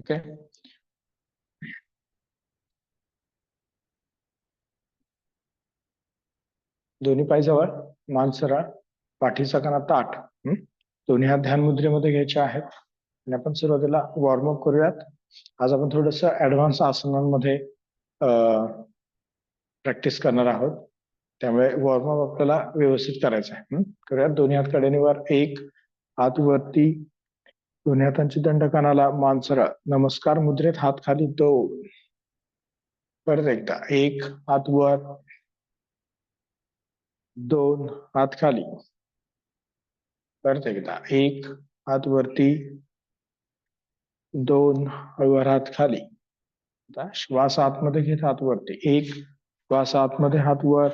Okay. दोन्ही पाय जवळ, मान सरळ, पाठीचा कणा ताठ. दोन्ही हात ध्यान मुद्रेमध्ये घ्यायचे आहेत. आणि आपण सुरुवातीला वॉर्मअप करूयात. आज आपण थोडस ऍडव्हान्स आसनांमध्ये प्रॅक्टिस करणार आहोत. त्यामुळे वॉर्मअप आपल्याला व्यवस्थित करायचा आहे. करूयात. दोन्ही हात कडेनीवर, एक हात वरती, दोन्ही हातांची दंड कानाला, मान सरळ, नमस्कार मुद्रेत हात खाली, दोन. परत एकदा, एक हात वर, दोन हात खाली. परत एकदा, एक हात वरती, दोन हळूवार हात खाली. आता श्वास आतमध्ये घेत हात वरती, एक श्वास आतमध्ये हात वर,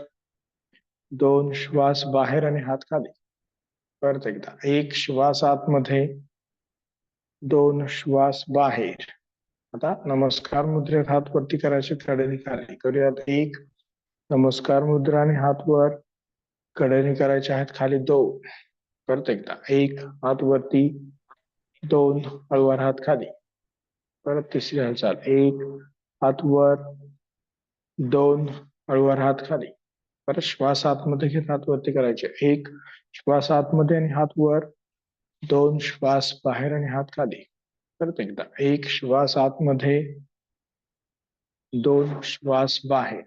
दोन श्वास बाहेर आणि हात खाली. परत एकदा, एक श्वास आतमध्ये, दोन श्वास बाहेर. आता नमस्कार मुद्रेत हात वरती करायचे, कडेने खाली करूयात. एक नमस्कार मुद्रा आणि हात वर, कडेने करायचे आहेत खाली, दोन. परत एकदा, एक हात वरती, दोन हळूवार हात खाली. परत तिसरी हालचाल, एक हात वर, दोन हळूवार हात खाली. परत श्वास आतमध्ये घेत हात वरती करायचे, एक श्वास आतमध्ये आणि हात वर, दोन श्वास बाहेर आणि हात खाली. परत एकदा, एक श्वास आतमध्ये, दोन श्वास बाहेर.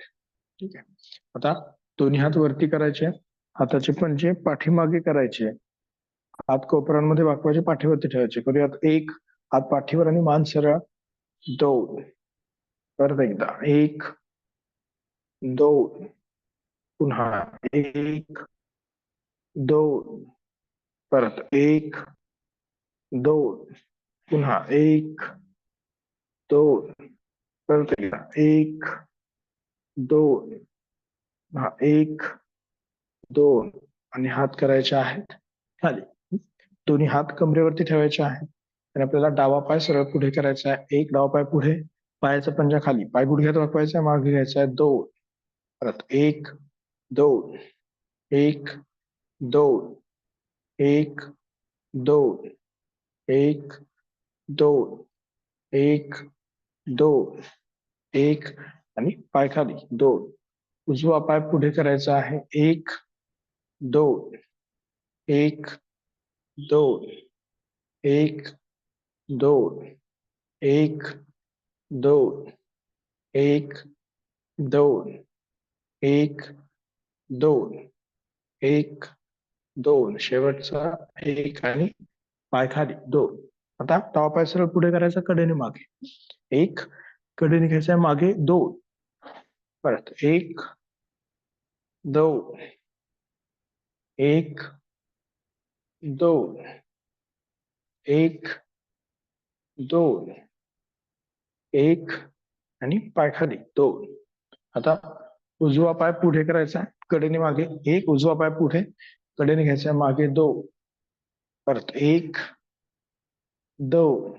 ठीक आहे. आता दोन्ही हात वरती करायचे, हाताचे पंजे पाठीमागे करायचे, हात कोपरांमध्ये वाकवायचे, पाठीवरती ठेवायचे. करूयात. एक हात पाठीवर आणि मान सरळ, दोन. परत एकदा, एक, दोन, पुन्हा एक, दोन, परत एक, दोन, पुन्हा एक, दोन, परत एकदा, एक, दोन, पुन्हा एक, दोन, आणि हात करायचे आहेत खाली. दोन्ही हात कमरेवरती ठेवायचे आहेत आणि आपल्याला डावा पाय सरळ पुढे करायचा आहे. एक डावा पाय पुढे, पायाचा पंजा खाली, पाय गुडघ्यात वाकवायचा आहे, मागे घ्यायचा आहे, दोन. परत एक, दोन, एक, दोन, एक, दोन, एक, दोन, एक, दोन, एक, आणि पाय खाली, दोन. उजवा पाय पुढे करायचा आहे, एक, दोन, एक, दोन, एक, दोन, एक, दोन, एक, दोन, एक, दोन, एक, दोन. शेवटचा एक आणि पाय खाली, दोन. आता डावा पाय सरळ पुढे करायचा, कडेने मागे, एक, कडेने घ्यायचा मागे, दोन. परत एक, दोन, एक, दोन, एक, दोन, एक, आणि पाय खाली, दोन. आता उजवा पाय पुढे करायचा, कडेने मागे, एक, उजवा पाय पुढे, कडेने घ्यायचा मागे, दोन. परत एक, दोन,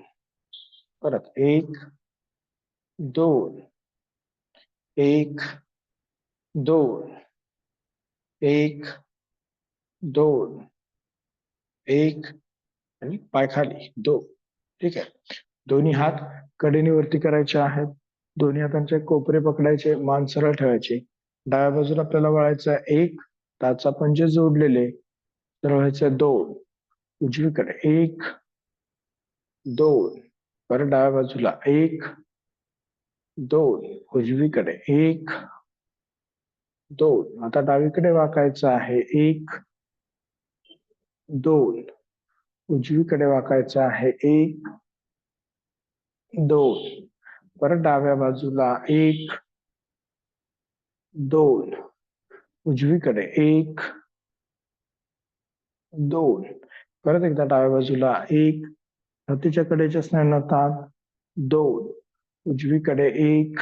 परत एक, दोन, एक, दोन, एक, दोन, एक, आणि पाय खाली, दोन. ठीक आहे. दोन्ही हात कडेने वरती करायचे आहेत. दोन्ही हातांचे कोपरे पकडायचे, मान सरळ ठेवायचे. डाव्या बाजूला आपल्याला वळायचं आहे, एक, टाचा पंजे जोडलेले, सरळ व्हायचं, दोन. उजवीकडे, एक, दोन. परत डाव्या बाजूला, एक, दोन. उजवीकडे, एक, दोन. आता डावीकडे वाकायचं आहे, एक, दोन. उजवीकडे वाकायचं आहे, एक, दोन. परत डाव्या बाजूला, एक, दोन. उजवीकडे, एक, दोन. परत एकदा डाव्या बाजूला, एक, छातीच्या कडेच्या स्नायूंना ताण, दोन. उजवीकडे, एक,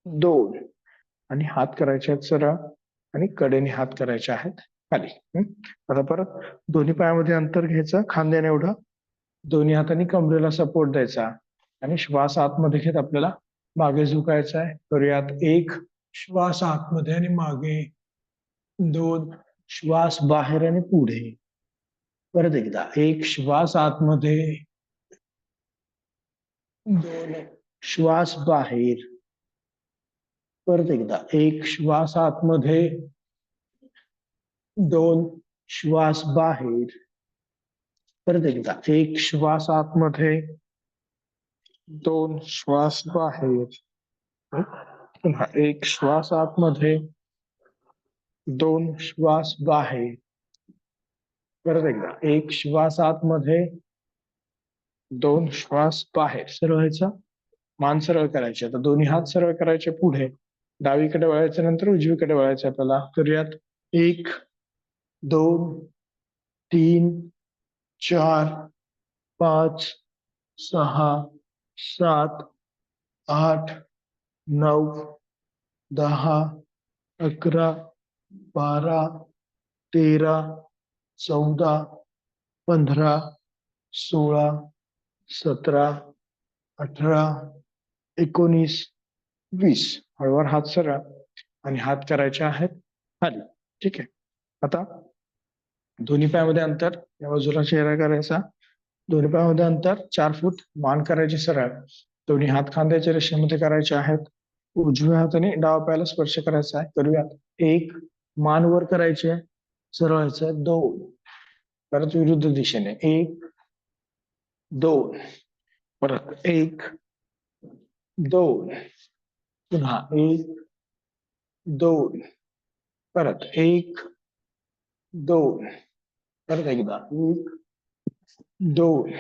दोन. आणि हात करायचे आहेत सरळ आणि कडेने हात करायचे आहेत खाली. आता परत दोन्ही पायामध्ये अंतर घ्यायचं, खांद्याने एवढं. दोन्ही हातांनी कमरेला सपोर्ट द्यायचा आणि श्वास आतमध्ये घेत आपल्याला मागे झुकायचा आहे. करूयात. एक श्वास आतमध्ये आणि मागे, दोन श्वास बाहेर आणि पुढे. परत एकदा, एक श्वास आतमध्ये, दोन श्वास बाहेर, परत एकदा एक श्वास आतमध्ये, दोन श्वास बाहेर, परत एकदा एक श्वास आतमध्ये, दोन श्वास बाहेर, पुन्हा एक श्वास आतमध्ये, दोन श्वास बाहेर, परत एकदा एक श्वास आतमध्ये, दोन श्वास बाहेर. सरळ व्हायचा, मान सरळ करायचे. आता दोन्ही हात सरळ करायचे पुढे, डावीकडे वळायचं, नंतर उजवीकडे वळायचं. आपल्याला करूयात. एक, दोन, तीन, चार, पाच, सहा, सात, आठ, नऊ, 10, 11, 12, 13, 14, 15, 16, 17, 18, 19, 20. हळूवार हात सरळ आणि हात करायचे आहेत खाली. ठीक आहे. आता दोन्ही पायामध्ये अंतर, या बाजूला चेहरा करायचा, दोन्ही पायामध्ये अंतर 4 फूट, मान करायची सरळ, दोन्ही हात खांद्याच्या रेषेमध्ये करायचे आहेत, उजव्या हाताने डावा पायाला स्पर्श करायचा आहे. करूयात. एक, मान वर करायचे, सरळ व्हायचं. दोन, परत विरुद्ध दिशेने. एक, दोन, परत एक, दोन, पुन्हा एक, दोन, परत एक, दोन, परत एकदा एक, दोन,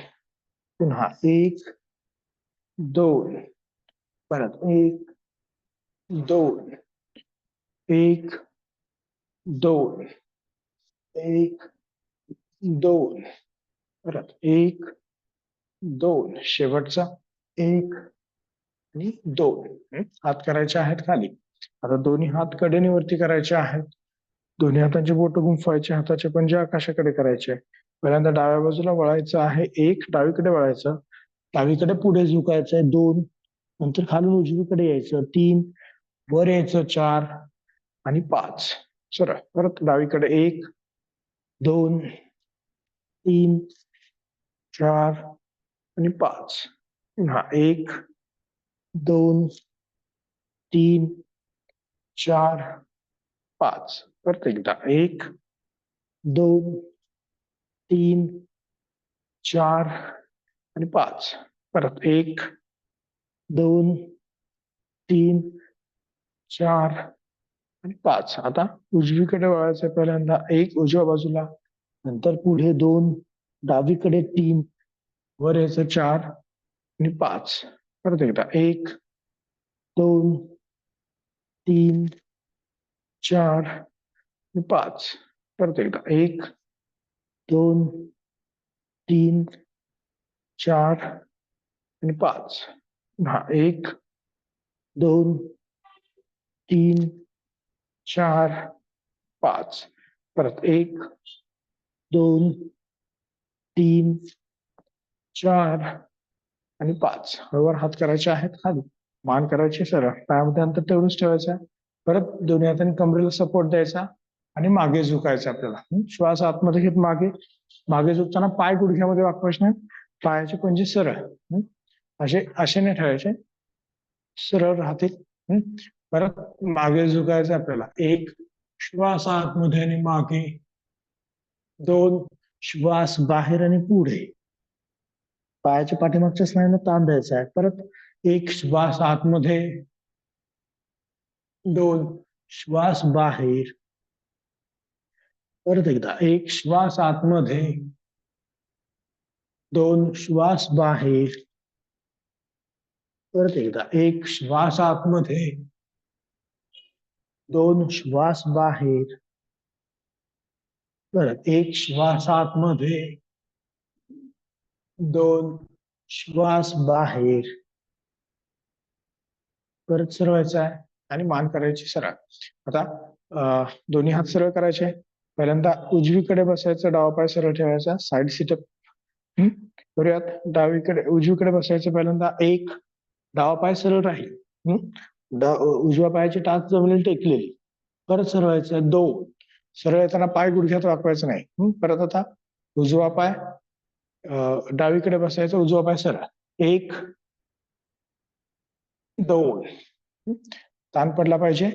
पुन्हा एक, दोन, परत एक, दोन, एक, दोन, एक, दोन, परत एक, दोन, शेवटचा एक आणि दोन. हात करायचे आहेत खाली. आता दोन्ही हात कडेने वरती करायचे आहेत, दोन्ही हातांचे बोट गुंफवायचे, हाताचे पंजे आकाशाकडे करायचे. पहिल्यांदा डाव्या बाजूला वळायचं आहे, एक, डावीकडे वळायचं, डावीकडे पुढे झुकायचंय, दोन, नंतर खालून उजवीकडे यायचं, तीन, वर यायचं, चार आणि पाच. सरळ. परत डावीकडे एक, दोन, तीन, चार आणि पाच. पुन्हा एक, दोन, तीन, चार, पाच. परत एकदा एक, दोन, तीन, चार आणि पाच. परत एक, दोन, तीन, चार आणि पाच. आता उजवीकडे वळायचं. पहिल्यांदा एक, उजव्या बाजूला, नंतर पुढे दोन, डावीकडे तीन, वर यायचं, चार आणि पाच. परत एकदा एक, दोन, तीन, चार आणि पाच. परत एकदा एक, दोन, तीन, चार आणि पाच. हा एक, दोन, तीन, चार, पाच. परत एक, दोन, तीन, चार आणि पाच. हळूवार हात करायचे आहेत खाली, मान करायची सरळ, पायामध्ये अंतर तेवढंच ठेवायचं. परत दोन्ही हातांनी कमरेला सपोर्ट द्यायचा आणि मागे झुकायचं आपल्याला. श्वास आतमध्ये घेत मागे, मागे झुकताना पाय गुडघ्यामध्ये वाकवायचे नाही, पायाचे पंजे सरळ, असे नाही ठेवायचे, सरळ राहतील. परत मागे झुकायचं आपल्याला. एक, श्वास आतमध्ये आणि मागे, दोन, श्वास बाहेर आणि पुढे, पायाच्या पाठीमागच्या स्नायूंना ताण द्यायचा आहे. परत एक, श्वास आतमध्ये, दोन, श्वास बाहेर, परत एकदा एक, श्वास आतमध्ये, दोन, श्वास बाहेर, परत एकदा एक, श्वास आतमध्ये, दोन, श्वास बाहेर, परत एक, श्वास आतमध्ये, दोन, श्वास बाहेर, परत सरळ व्हायचं आहे आणि मान करायची सरळ. आता दोन्ही हात सरळ करायचे. पहिल्यांदा उजवीकडे बसायचं, डावा पाय सरळ ठेवायचा, साईड सिटअप करूयात. डावीकडे उजवीकडे बसायचं. पहिल्यांदा एक, डावा पाय सरळ राहील, उजव्या पायाची टाच जमिनीला टेकलेली, परत सरळ व्हायचं. दोन, सरळ येताना पाय गुडघ्यात वाकवायचं नाही. परत आता उजवा पाय डावीकडे बसायचं, उजवा पाय सरळ. एक, 2 ताण पडला पाहिजे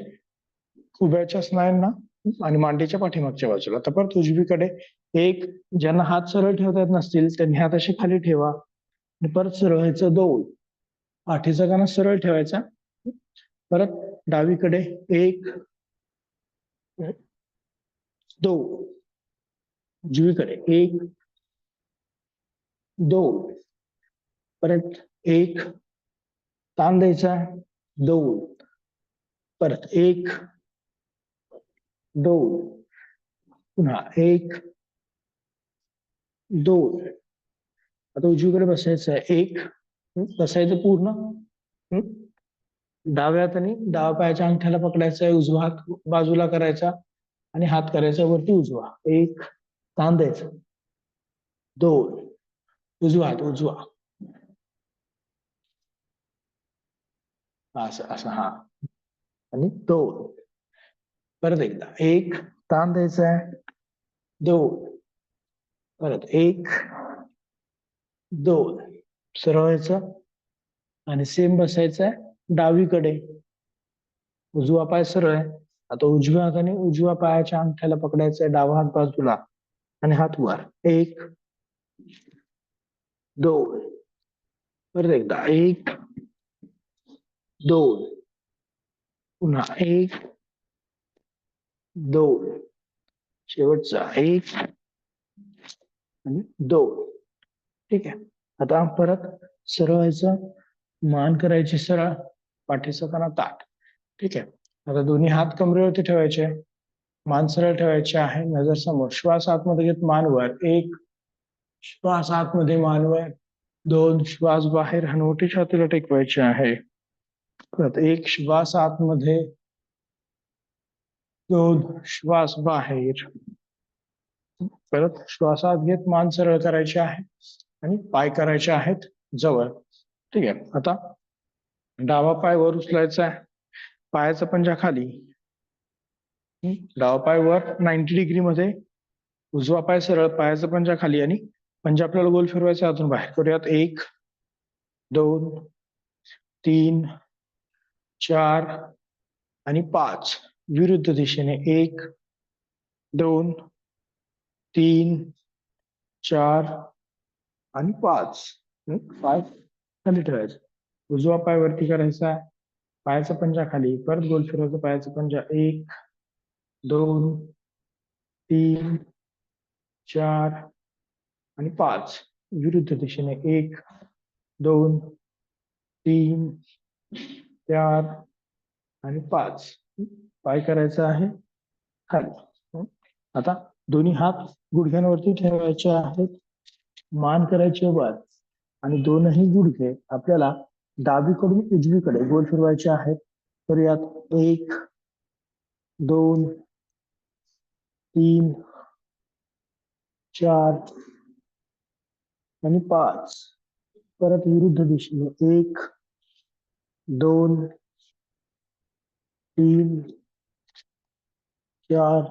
उभ्याच्या स्नायूंना आणि मांडीच्या पाठीमागच्या बाजूला. तर परत उजवीकडे 1, ज्यांना हात सरळ ठेवता येत नसतील त्यांनी हात असे खाली ठेवा आणि परत सरळ व्हायचं. 2 पाठीचा कणा सरळ ठेवायचा. परत डावीकडे 1, 2 उजवीकडे 1, 2 परत 1 ताण द्यायचा. 2 परत 1, 2 पुन्हा 1, 2 आता उजवीकडे बसायचं आहे. 1 बसायचं पूर्ण. डाव्या हाताने डाव्या पायाच्या अंगठ्याला पकडायचा आहे. उजवा हात बाजूला करायचा आणि हात करायचा वरती उजवा. 1 ताण द्यायचा. 2 उजवा हात उजवा असं असं हा आणि 2 परत एकदा 1 ताण द्यायचा आहे. 2 परत 1, 2 सरळ व्हायचं आणि सेम बसायचं आहे डावीकडे. उजवा पाय सरळ आहे. आता उजव्या हाताने उजव्या पायाच्या अंगठ्याला पकडायचा आहे. डावा हात बाजूला आणि हात वर. 1, 2 परत एकदा 1, 2 पुन्हा 1, 2 शेवटचा 1 आणि 2. ठीक आहे. आता परत सरळ व्हायचं. मान करायची सरळ. पाठीचा कणा ताठ. ठीक आहे. आता दोन्ही हात कमरेवरती ठेवायचे. मान सरळ ठेवायचे आहे. नजर समोर. श्वास आतमध्ये घेत मानवर. 1 श्वास आतमध्ये मानवर. 2 श्वास बाहेर हनुवटी छातीला टेकवायचे आहे. परत 1 श्वास आतमध्ये. 2 श्वास बाहेर. परत श्वास आत घेत मान सरळ करायची आहे आणि पाय करायचे आहेत जवळ. ठीक आहे. आता डावा पाय वर उचलायचा आहे. पायाचा पंजा खाली. डावा पाय वर 90 डिग्री मध्ये. उजवा पाय सरळ. पायाचा पंजा खाली आणि पंजा आपल्याला गोल फिरवायचा आतून बाहेर. करूयात. 1, 2, 3, 4 आणि 5 विरुद्ध दिशेने. 1, 2, 3, 4 आणि 5. पाय खाली ठेवायचा. उजवा पाय वरती करायचा. पायाचा पंजा खाली. परत गोल फिरवायचा पायाचा पंजा. 1, 2, 3, 4 आणि 5 विरुद्ध दिशेने. 1, 2, 3, 4 आणि 5. पाय करायचा आहे खाली. आता दोन्ही हात गुडघ्यांवरती ठेवायचे आहेत. मान करायची वर आणि दोनही गुडघे आपल्याला डावीकडून उजवीकडे गोल फिरवायचे आहेत. तर यात 1, 2, 3, 4 आणि 5. परत विरुद्ध दिशेने. 1, 2, 3, 4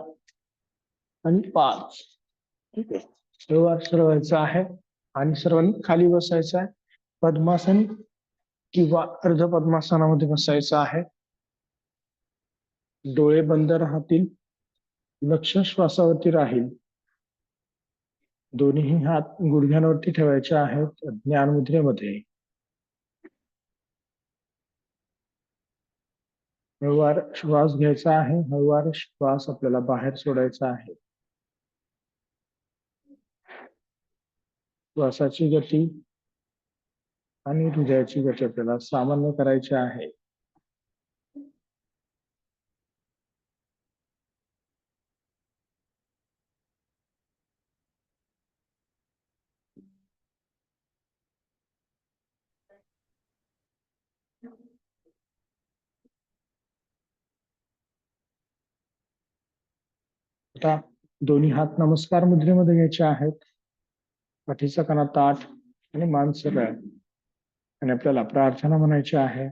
आणि 5. ठीक आहे. सरळ व्हायचं आहे आणि सर्वांनी खाली बसायचं आहे. पद्मासन किंवा अर्ध पद्मासनामध्ये बसायचं आहे. डोळे बंद राहतील. लक्ष श्वासावरती राहील. दोन्ही हात गुडघ्यांवरती ठेवायचे आहेत ज्ञान मुद्रेमध्ये. हळूवार श्वास घ्यायचा आहे. हळूवार श्वास आपल्याला बाहेर सोडायचा आहे. श्वासाची गती आणि हृदयाची गती आपल्याला सामान्य करायची आहे. आता दोन्ही हात नमस्कार मुद्रेमध्ये घ्यायचे आहेत. पाठीचा कणा ताठ आणि मान सरळ. आणि आपल्याला प्रार्थना म्हणायची आहे.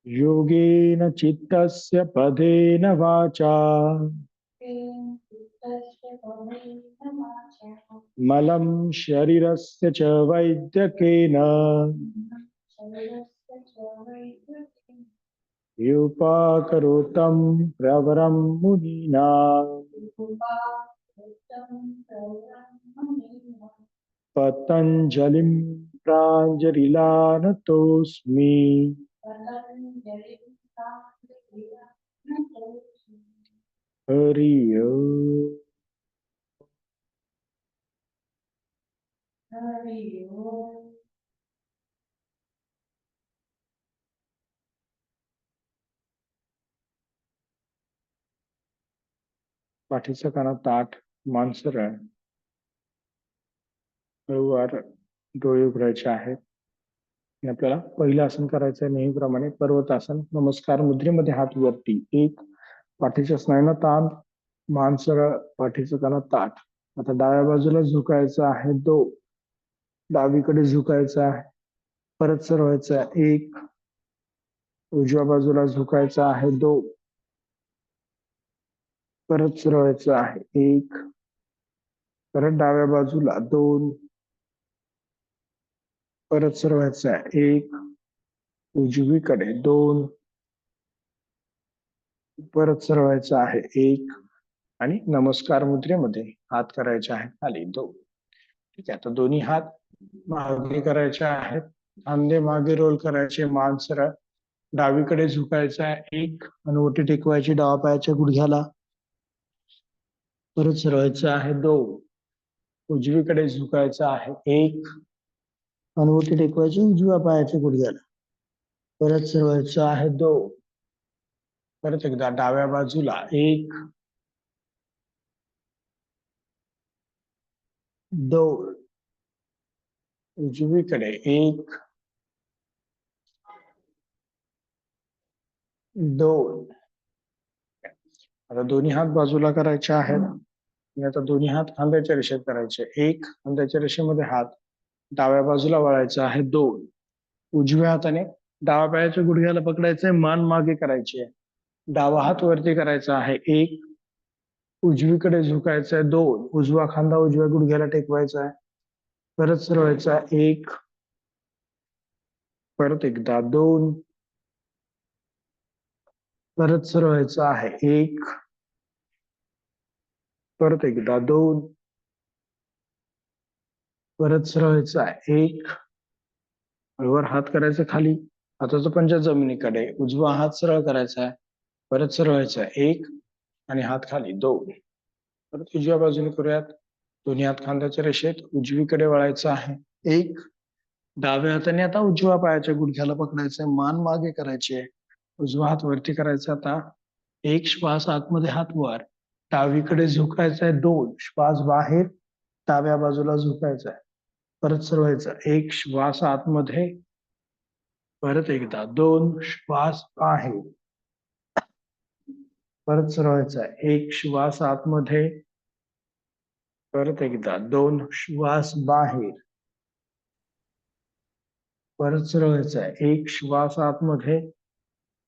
योगेन चित्तस्य पदेन वाचा मलं शरीरस्य च वैद्यकेन युपाकरोतं प्रवरं मुनीना पतञ्जलिं प्राञ्जलिलानतोऽस्मि। हरि ओम। पाठीचं कानात ताठ, मान सरळ, हळूवार डोळे उघडायचे आहेत. आणि आपल्याला पहिलं आसन करायचं आहे नेहमीप्रमाणे पर्वतासन. नमस्कार मुद्रेमध्ये हात वरती. एक, पाठीच्या स्नायूंना ताण, मान सरळ, पाठीचं कानात ताठ. आता डाव्या बाजूला झुकायचं आहे. दोन, डावीकडे झुकायचं आहे, परत सरवायचं आहे. एक, उजव्या बाजूला झुकायचं आहे. दोन, परत सरवायचं आहे. एक, परत डाव्या बाजूला. दोन, परत सरवायचं आहे. एक, उजवीकडे. दोन, परत सरवायचं आहे. एक, आणि नमस्कार मुद्रेमध्ये हात करायचे आहेत खाली. दोन. ठीक आहे. आता दोन्ही हात मागे करायचे आहेत. खांदे मागे रोल करायचे, मान सरळ, डावीकडे झुकायचं आहे. एक, हनुवटी टेकवायची डावा पायाच्या गुडघ्याला, परत सरवायचं आहे. दोन, उजवीकडे झुकायचं आहे. एक, हनुवटी टेकवायची उजव्या पायाच्या गुडघ्याला, परत सरवायचं आहे. दोन, परत एकदा डाव्या बाजूला. एक, दोन, उजवीकडे. एक, दोन. आता दोन्ही हात बाजूला करायचे आहेत. आणि आता दोन्ही हात खांद्याच्या रेषेत करायचे. एक, खांद्याच्या रेषेमध्ये हात डाव्या बाजूला वळायचा आहे. दोन, उजव्या हाताने डाव्या पायाच्या गुडघ्याला पकडायचंय, मान मागे करायची आहे. डावा हात वरती करायचा आहे. एक, उजवीकडे झुकायचं आहे. दोन, उजवा खांदा उजव्या गुडघ्याला टेकवायचा आहे, परत सरवायचा आहे. एक, परत एकदा. दोन, परत सरवायचं आहे. एक, परत एकदा. दोन, परत सरवायचं आहे. एक, हळूवार हात करायचा खाली, हाताचा पंजा जमिनीकडे. उजवा हात सरळ करायचा आहे, परत सरवायचा आहे. एक, आणि हात खाली. दोन, परत उजव्या बाजूने करूयात. दोन्ही हात खांद्याच्या रेषेत, उजवीकडे वळायचं आहे. एक, डाव्या हाताने आता उजव्या पायाच्या गुडघ्याला पकडायचंय, मान मागे करायची आहे, उजवा हात वरती करायचा. आता एक, श्वास आतमध्ये, हात वर, डावीकडे झुकायचा आहे. दोन, श्वास बाहेर, डाव्या बाजूला झुकायचा आहे, परत सरवायचा. एक, श्वास आतमध्ये, परत एकदा. दोन, श्वास बाहेर, परत सरवायचा. एक, श्वास आतमध्ये, परत एकदा. दोन, श्वास बाहेर, परत सरवायचा. एक, श्वास आतमध्ये,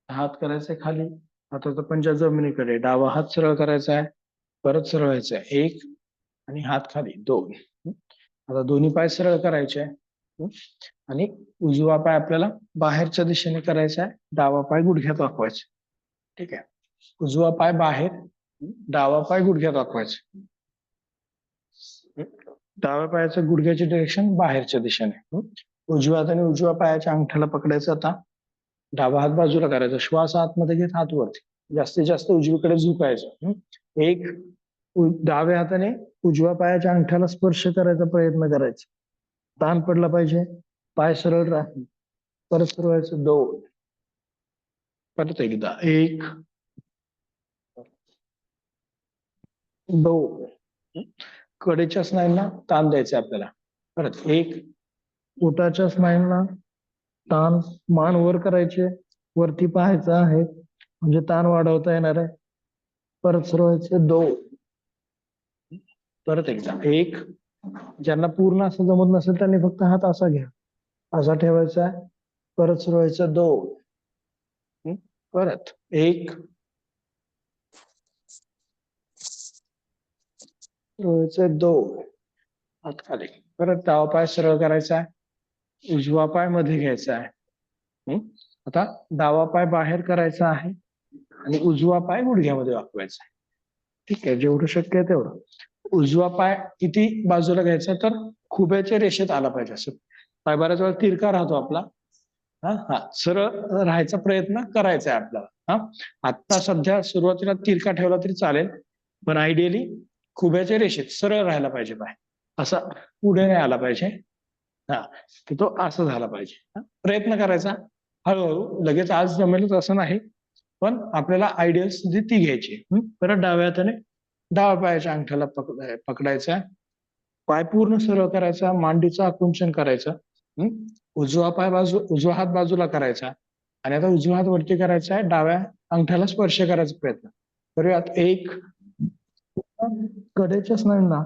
हात करायचा खाली, हाताचा पंजा जमिनीकडे. डावा हात सरळ करायचा आहे, परत सरवायचा. एक, आणि हात खाली. दोन. आता दोन्ही पाय सरळ करायचे आहे. आणि उजवा पाय आपल्याला बाहेरच्या दिशेने करायचा आहे, डावा पाय गुडघ्यात वाकवायचा. ठीक आहे. उजवा पाय बाहेर, डावा पाय गुडघ्यात वाकवायचा. डाव्या पायाचं गुडघ्याचे डिरेक्शन बाहेरच्या दिशेने. उजव्या हाताने उजव्या पायाच्या अंगठ्याला पकडायचं. आता डावा हात बाजूला करायचा, श्वास आतमध्ये घेत हात वरती, जास्तीत जास्त उजवीकडे झुकायचं. एक, डाव्या हाताने उजव्या पायाच्या अंगठ्याला स्पर्श करायचा प्रयत्न करायचा, ताण पडला पाहिजे, पाय सरळ राहील, परत फिरवायचं. दोन, परत एकदा. एक, दोन. कडेच्या स्नायूंना ताण द्यायचा आपल्याला. परत एक, पोटाच्या स्नायूंना ताण, मान वर करायचे, वरती पाहायचं आहे, म्हणजे ताण वाढवता येणार आहे, परत सरवायचे. दोन, परत एकदा. एक, ज्यांना पूर्ण असं जमत नसेल त्यांनी फक्त हात असा घ्या, असा ठेवायचा, परत सरवायचा. दोन, परत. एक, रोळायचे 2 हात खाली. परत डावा पाय सरळ करायचा आहे, उजवा पाय मध्ये घ्यायचा आहे. आता डावा पाय बाहेर करायचा आहे आणि उजवा पाय गुडघ्यामध्ये वाकवायचा आहे. ठीक आहे, जेवढं शक्य आहे तेवढं. उजवा पाय किती बाजूला घ्यायचा तर खुब्याच्या रेषेत आला पाहिजे. असं पाय बऱ्याच वेळा तिरका राहतो आपला. हा सरळ राहायचा प्रयत्न करायचा आहे आपल्याला. आता सध्या सुरुवातीला तिरका ठेवला तरी चालेल, पण आयडियली खुब्याच्या रेषेत सरळ राहायला पाहिजे पाय. असा पुढे नाही आला पाहिजे. हा, की तो असं झाला पाहिजे. प्रयत्न करायचा हळूहळू, लगेच आज जमेलच असं नाही, पण आपल्याला आयडियल स्थिती ती घ्यायची. परत डाव्या हाताने डाव्या पायाच्या अंगठ्याला पकडायचा, पाय पूर्ण सरळ करायचा, मांडीचं आकुंचन करायचं. उजवा हात बाजूला करायचा आणि आता उजवा हात वरती करायचा आहे, डाव्या अंगठ्याला स्पर्श करायचा प्रयत्न करूयात. एक कडेच्या स्नायूंना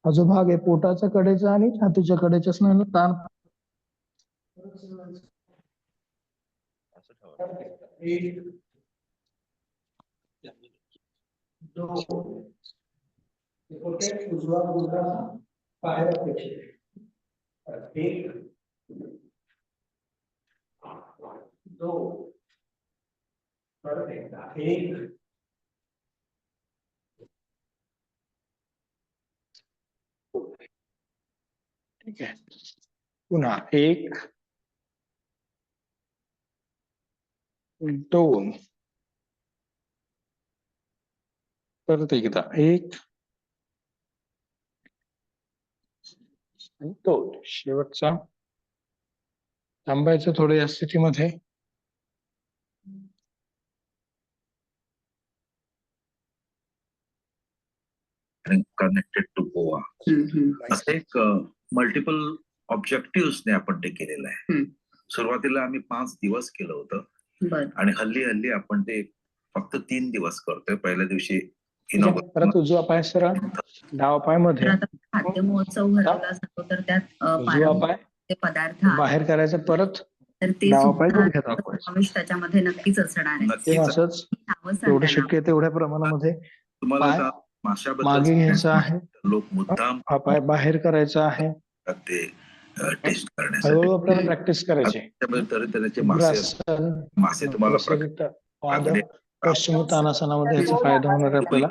हा जो भाग आहे पोटाच्या कडेचा आणि छातीच्या कडेच्या स्नायूंना ताण. एक, दोन, उजवा गुडघा बाहेर अपेक्षित आहे. एक, दोन, परत एकदा एक, ठीक आहे. पुन्हा एक, दोन, परत एकदा एक, दोन. शेवटचा थांबायचं थोडं या स्थितीमध्ये. कनेक्टेड टू गोवा असं एक मल्टिपल ऑब्जेक्टिव्हने आपण ते केलेलं आहे. सुरुवातीला आम्ही 5 दिवस केलं होतं आणि हल्ली आपण ते फक्त 3 दिवस करतोय. पहिल्या दिवशी परत उजवा पाय सरळ, डावा पाय मध्ये. खाद्य महोत्सव भरवला जातो तर त्यात उजवा पाय पदार्थ बाहेर करायचं, परत तर ते डावा पाय सुद्धा गुडघ्यात वाकवायचा. समावेश त्याच्यामध्ये नक्कीच असणार आहे. असंच जेवढं शक्य तेवढ्या प्रमाणामध्ये तुम्हाला मागे घ्यायचं आहे, लोक मुद्दाम हा पाय बाहेर करायचा आहे. ते टेस्ट करण्यासाठी हळूहळू आपल्याला प्रॅक्टिस करायची. तऱ्हेचे मासे तुम्हाला पश्चिमोत्तानासनामध्ये याचा फायदा होणार आहे आपल्याला.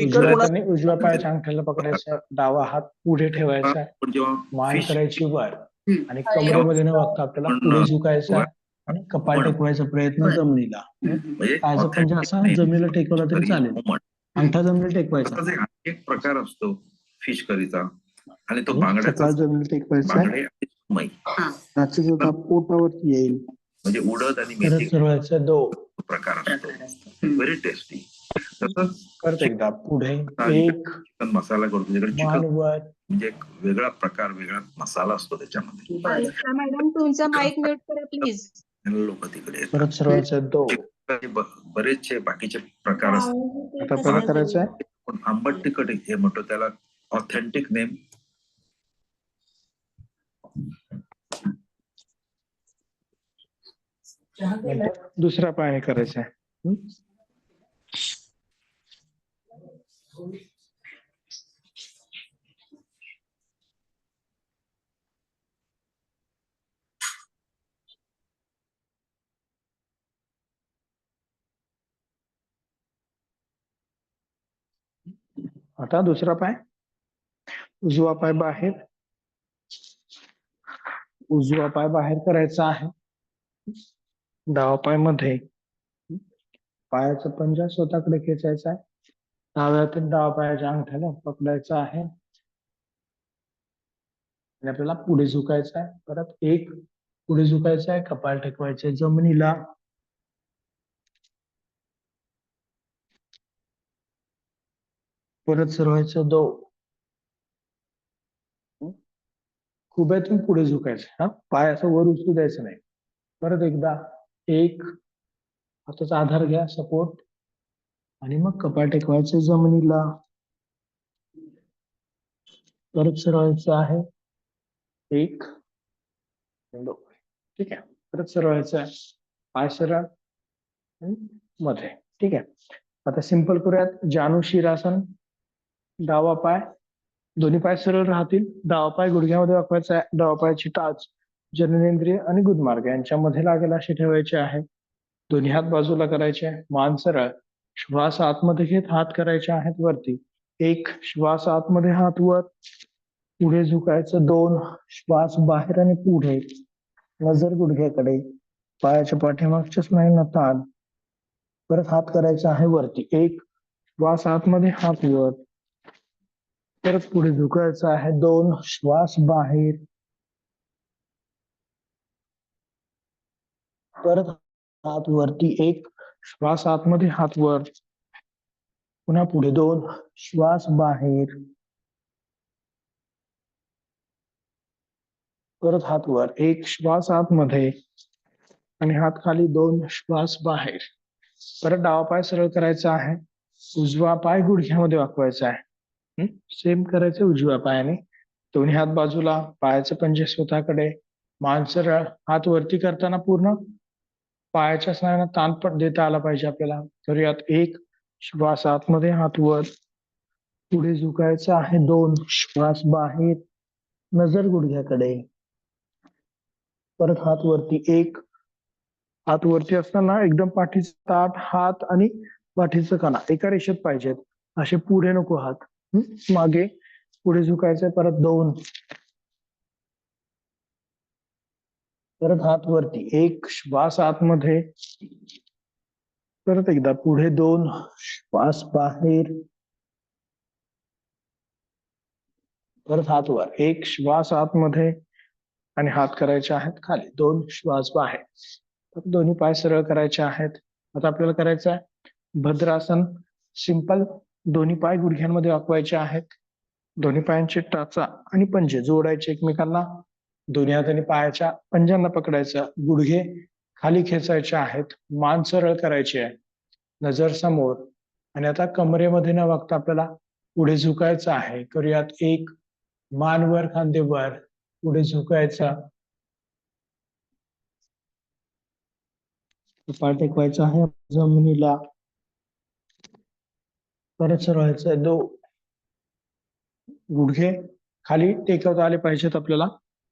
उजव्या हाताने उजव्या पायाच्या अंगठ्याला पकडायचा, डावा हात पुढे ठेवायचा, मान करायची वर आणि कमरेमध्ये न वागता आपल्याला पुढे झुकायचा आणि कपाळ टेकवायचा प्रयत्न जमिनीला. पायाचा पंजा असा जमिनीला टेकवला तरी चालेल, अंगठा जमिनीला टेकवायचा. एक प्रकार असतो फिश करीचा आणि तो कपाळ जमिनीला टेकवायचा, पोटावरती येईल. म्हणजे उडद आणि मेथी सर्वांचा प्रकार असतो, व्हेरी टेस्टी. तसंच परत एकदा पुढे एक, चिकन मसाला करतो, चिकन वर म्हणजे एक वेगळा प्रकार, वेगळा मसाला असतो त्याच्यामध्ये. मॅडम तुमचा माईक म्यूट करा प्लीज. लोक तिकडे परत सर्वांचा बरेचसे बाकीचे प्रकार असतात. आता आपल्याला करायचं आहे पण आंबट तिखट हे म्हणतो त्याला ऑथेंटिक नेम. दुसऱ्या पायाने करायचं आहे. आता दुसरा पाय, उजवा पाय बाहेर, उजवा पाय बाहेर करायचा आहे, डावा पाय मध्ये. पायाचा पंजा स्वतःकडे खेचायचा आहे, डाव्या हाताने डावा पायाच्या अंगठ्याला पकडायचा आहे आणि आपल्याला पुढे झुकायचं आहे. परत एक, पुढे झुकायचं आहे, कपाळ टेकवायचे जमिनीला. परत सरवायचं 2, खुब्यातून पुढे झुकायचं. पाय असं वर उचलू द्यायचं नाही. परत एकदा एक, हाताचा आधार घ्या, सपोर्ट, आणि मग कपाळ टेकवायचं जमिनीला. परत सरवायचं आहे एक, दोन, ठीक आहे. परत सरवायचं आहे, पाय सरळ मध्ये. ठीक आहे, आता सिंपल करूयात. जानु शिरासन, डावा पाय दोन्ही पाय सरळ राहतील. डावा पाय गुडघ्यामध्ये वाकवायचा आहे. डावा पायाची टाच जननेंद्रिय आणि गुदमार्ग यांच्यामध्ये लागेल अशी ठेवायची आहे. दोन्ही हात बाजूला करायचे. मान सरळ. श्वास आतमध्ये घेत हात करायचे आहेत वरती. एक श्वास आतमध्ये हात वर. पुढे झुकायचं. दोन श्वास बाहेर आणि पुढे. नजर गुडघ्याकडे. पायाच्या पाठीमागच्या स्नायूंना ताण. परत हात करायचा आहे वरती. एक श्वास आतमध्ये हात वर. परत पुढे झुकायचं आहे. दोन श्वास बाहेर. परत हात वरती. एक श्वास आतमध्ये हात वर. पुन्हा पुढे. दोन श्वास बाहेर. परत हात वर. एक श्वास आतमध्ये आणि हात खाली. दोन श्वास बाहेर. परत डावा पाय सरळ करायचा आहे. उजवा पाय गुडघ्यामध्ये वाकवायचा आहे. सेम करायचं उजव्या पायाने. दोन्ही हात बाजूला. पायाचे पंजे स्वतःकडे. मान सरळ. हात वरती करताना पूर्ण पायाच्या स्नायूंना ताण पण देता आला पाहिजे आपल्याला. तर यात एक श्वास आतमध्ये हात वर. पुढे झुकायचं आहे. दोन श्वास बाहेर. नजर गुडघ्याकडे. परत हात वरती. एक हात वरती असताना एकदम पाठीचा ताठ हात आणि पाठीचं कणा एका रेषेत पाहिजेत. असे पुढे नको हात. मागे पुढे झुकायचंय. परत दोन. परत हात वरती. एक श्वास आतमध्ये. परत एकदा पुढे. दोन श्वास बाहेर. परत हात वर. एक श्वास आतमध्ये आणि हात करायचे आहेत खाली. दोन श्वास बाहेर. दोन्ही पाय सरळ करायचे आहेत. आता आपल्याला करायचं आहे भद्रासन. सिंपल. दोन्ही पाय गुडघ्यांमध्ये वाकवायचे आहेत. दोन्ही पायांची टाचा आणि पंजे जोडायचे एकमेकांना. दोन्ही हातांनी पायाच्या पंजांना पकडायचं. गुडघे खाली खेचायचे आहेत. मान सरळ करायची आहे. नजर समोर. आणि आता कमरेमध्ये न वागता आपल्याला पुढे झुकायचं आहे. करूयात. एक मान वर, खांदे वर. पुढे झुकायचा. पाय टेकवायचा आहे जमिनीला. परत सरळायचं. दो गुडघे खाली टेकवता आले पाहिजेत आपल्याला.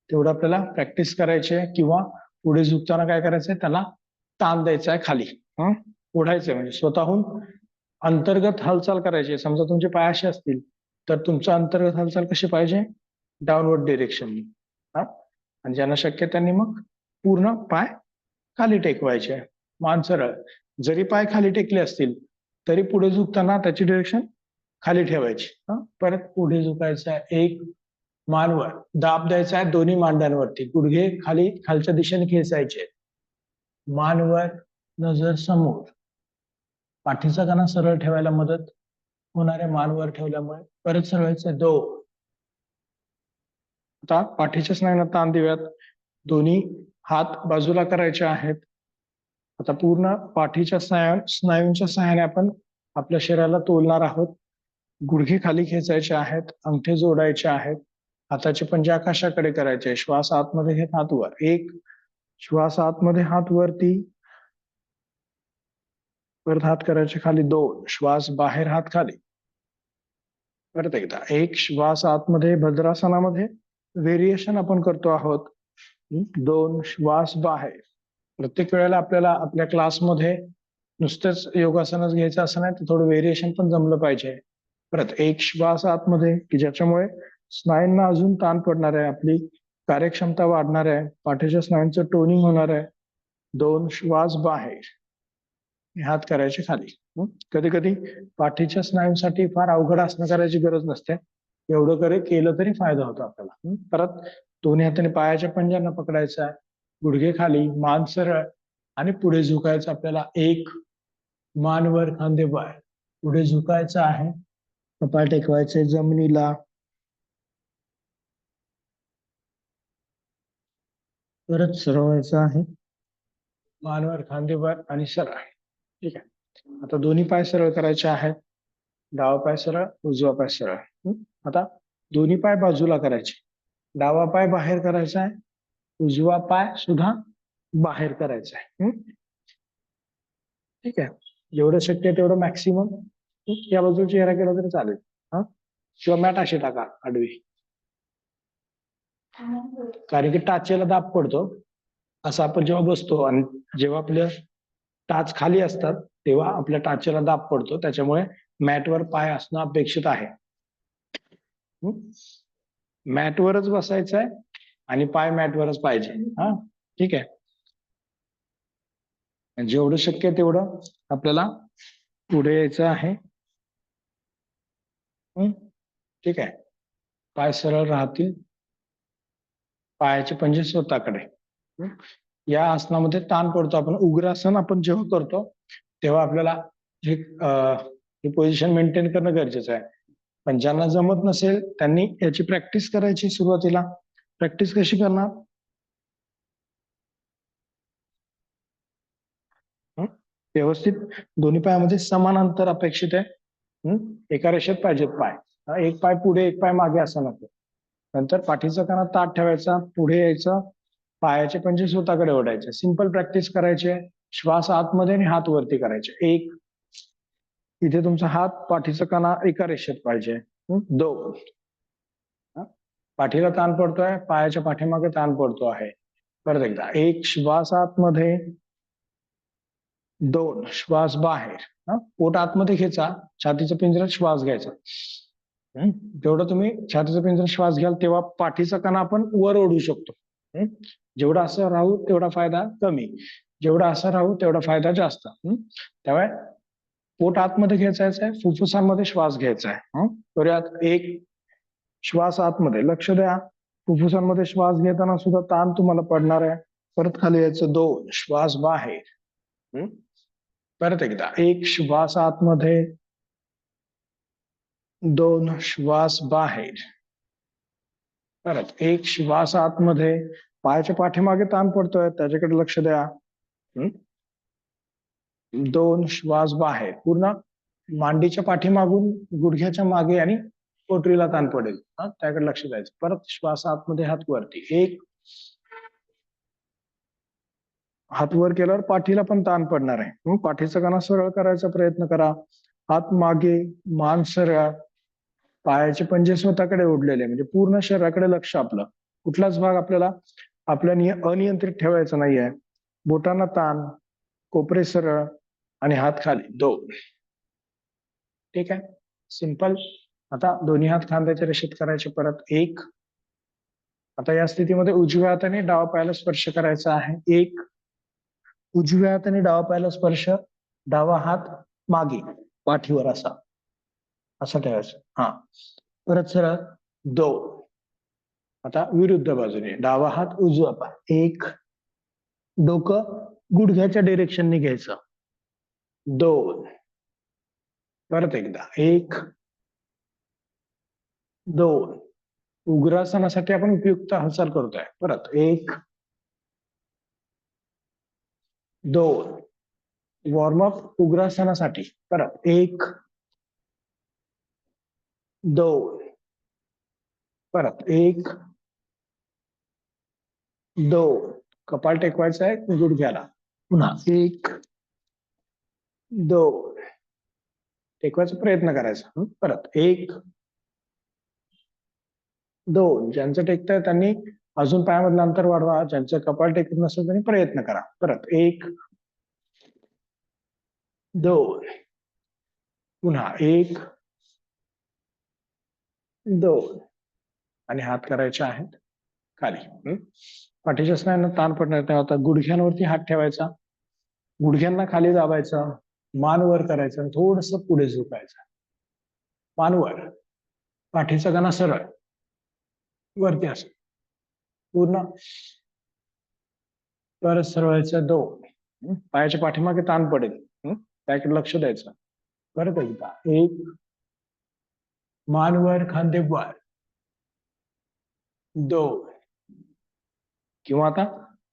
तेवढं आपल्याला प्रॅक्टिस करायची आहे. किंवा पुढे झुकताना काय करायचंय, त्याला ताण द्यायचा आहे खाली. ओढायचंय म्हणजे स्वतःहून अंतर्गत हालचाल करायची. समजा तुमचे पाय असे असतील तर तुमचं अंतर्गत हालचाल कशी पाहिजे, डाऊनवर्ड डिरेक्शन. आणि ज्यांना शक्य त्यांनी मग पूर्ण पाय खाली टेकवायचे. मान सरळ. जरी पाय खाली टेकले असतील तरी पुढे झुकताना त्याची डिरेक्शन खाली ठेवायची. परत पुढे झुकायचं आहे. एक मानवर. दाब द्यायचा आहे दोन्ही मांड्यांवरती. गुडघे खाली खालच्या दिशेने खेचायचे. मानवर. नजर समोर. पाठीचा कणा सरळ ठेवायला मदत होणाऱ्या मानवर ठेवल्यामुळे. परत सरळायचं. दो. आता पाठीच्या स्नायूंना ताण देऊयात. दोन्ही हात बाजूला करायचे आहेत. आता पूर्ण पाठीच्या स्नायूंच्या सहाय्याने आपण आपल्या शरीराला तोलणार आहोत. गुडघे खाली खेचायचे आहेत. अंगठे जोडायचे आहेत. हाताचे पंजे आकाशाकडे करायचे. श्वास आतमध्ये घेत हात वर. एक श्वास आतमध्ये हात वरती. परत हात करायचे खाली. दोन श्वास बाहेर, हात खाली. परत एकदा. एक श्वास आतमध्ये भद्रासनामध्ये व्हेरिएशन आपण करतो आहोत. दोन श्वास बाहेर. प्रत्येक वेळेला आपल्याला आपल्या क्लासमध्ये नुसतेच योगासनच घ्यायचं असं नाही, तर थोडं व्हेरिएशन पण जमलं पाहिजे. परत एक श्वास आतमध्ये, की ज्याच्यामुळे स्नायूंना अजून ताण पडणार आहे, आपली कार्यक्षमता वाढणार आहे, पाठीच्या स्नायूंचं टोनिंग होणार आहे. दोन श्वास बाहेर. हात करायचे खाली. कधी कधी पाठीच्या स्नायूंसाठी फार अवघड आसनं करायची गरज नसते. एवढं केलं तरी फायदा होतो आपल्याला. परत दोन्ही हाताने पायाच्या पंजांना पकडायचं आहे. गुडघे खाली. मान सरळ आणि पुढे झुकायचं आपल्याला. एक मान वर, खांदे वर. पुढे झुकायचं आहे. कपाळ टेकवायचे जमिनीला. परत सरळवायचं आहे. मानवर, खांदे वर आणि सरळ. ठीक आहे. आता दोन्ही पाय सरळ करायचे आहेत. डावा पाय सरळ, उजवा पाय सरळ. आता दोन्ही पाय बाजूला करायचे. डावा पाय बाहेर करायचा आहे. उजवा पाय सुद्धा बाहेर करायचा आहे. ठीक आहे. जेवढं शक्य तेवढं मॅक्सिमम या बाजूला चेहरा केला तरी चालेल. किंवा मॅट अशी टाका आडवी, कारण की टाचेला दाब पडतो. असं आपण जेव्हा बसतो आणि जेव्हा आपल्या टाच खाली असतात तेव्हा आपल्या टाचेला दाब पडतो, त्याच्यामुळे मॅटवर पाय असणं अपेक्षित आहे. मॅटवरच बसायचं आहे आणि पाय मॅटवरच पाहिजे. हा, ठीक आहे. जेवढं शक्य आहे तेवढं आपल्याला पुढे यायचं आहे. ठीक आहे. पाय सरळ राहतील, पायाचे पंजे स्वतःकडे. या आसनामध्ये ताण पडतो. आपण उग्रासन आपण जेव्हा करतो तेव्हा आपल्याला ही पोझिशन मेंटेन करणं गरजेचं आहे. पण ज्यांना जमत नसेल त्यांनी याची प्रॅक्टिस करायची. सुरुवातीला प्रॅक्टिस कशी करणार? व्यवस्थित दोन्ही पायामध्ये समान अंतर अपेक्षित आहे. एका रेषेत पाहिजेत पाय. एक पाय पुढे एक पाय मागे असं नको. नंतर पाठीचा कणा ताठ ठेवायचा, पुढे यायचं, पायाचे पंजे स्वतःकडे ओढायचे. सिंपल प्रॅक्टिस करायचे. श्वास आतमध्ये आणि हात वरती करायचे. एक, इथे तुमचा हात पाठीचा कणा एका रेषेत पाहिजे. 2, पाठीला ताण पडतोय, पायाच्या पाठीमागे ताण पडतो आहे. परत एकदा, 1 श्वास आतमध्ये, 2 श्वास बाहेर. पोट आतमध्ये घ्यायचा, छातीच्या पिंजऱ्यात श्वास घ्यायचा. जेवढं तुम्ही छातीचा पिंजऱ्यात श्वास घ्याल तेव्हा पाठीचा कणा आपण वर ओढू शकतो. जेवढा असं राहू तेवढा फायदा कमी, जेवढा असं राहू तेवढा फायदा जास्त. त्यामुळे पोट आतमध्ये घ्यायचा आहे, फुफ्फुसांमध्ये श्वास घ्यायचा आहे. करूयात. 1 श्वास आतमध्ये, लक्ष द्या. फुफ्फुसांमध्ये श्वास घेताना सुद्धा ताण तुम्हाला पडणार आहे. परत खाली यायचं. 2 श्वास बाहेर. परत एकदा, 1 श्वास आतमध्ये, 2 श्वास बाहेर. परत 1 श्वास आतमध्ये, पायाच्या पाठीमागे ताण पडतोय त्याच्याकडे लक्ष द्या. 2 श्वास बाहेर. पूर्ण मांडीच्या पाठीमागून गुडघ्याच्या मागे आणि पोटरीला ताण पडेल, त्याकडे लक्ष द्यायचं. परत श्वास आतमध्ये, हात वरती. 1 हात वर केल्यावर पाठीला पण ताण पडणार आहे. पाठीचा कणा सरळ करायचा प्रयत्न करा. हात मागे, मान सरळ, पायाचे पंजे स्वतःकडे ओढलेले, म्हणजे पूर्ण शरीराकडे लक्ष आपलं. कुठलाच भाग आपल्याला अनियंत्रित ठेवायचा नाहीये. बोटांना ताण, कोपरे सरळ आणि हात खाली. 2. ठीक आहे, सिंपल. आता दोन्ही हात खांद्याच्या रेषेत करायचे. परत 1. आता या स्थितीमध्ये उजव्या हाताने डावा पायाला स्पर्श करायचा आहे. 1 उजव्या हाताने डावा पायाला स्पर्श, डावा हात मागे पाठीवर असा ठेवायचा. परत सरळ. 2. आता विरुद्ध बाजूने डावा हात उजवा पाय. 1 डोकं गुडघ्याच्या डिरेक्शनने घ्यायचं. 2 परत एकदा. 1 2 उग्रासनासाठी आपण उपयुक्त हालचाल करतोय. परत 1 2 वॉर्मअप उग्रासनासाठी. परत 1 2 परत 1 2 कपाळ टेकवायचं आहे गुडघ्याला. पुन्हा 1 2 टेकवायचा प्रयत्न करायचा. परत 1 2 ज्यांचं टेकतंय त्यांनी अजून पायामधलं अंतर वाढवा. ज्यांचं कपाळ टेकत नसेल त्यांनी प्रयत्न करा. परत 1 2 पुन्हा 1 2 आणि हात करायचे आहेत खाली. पाठीच्या स्नायूंना ताण पडणार नाही. आता गुडघ्यांवरती हात ठेवायचा, गुडघ्यांना खाली दाबायचं, मान वर करायचं, थोडस पुढे झुकायचं. मान वर, पाठीचा कणा सरळ वरती असं पूर्ण. परत सरळायचं. 2 पायाच्या पाठीमागे ताण पडेल, त्याकडे लक्ष द्यायचं. परत एकदा. 1 मान वर, खांदे वर. 2 किंवा आता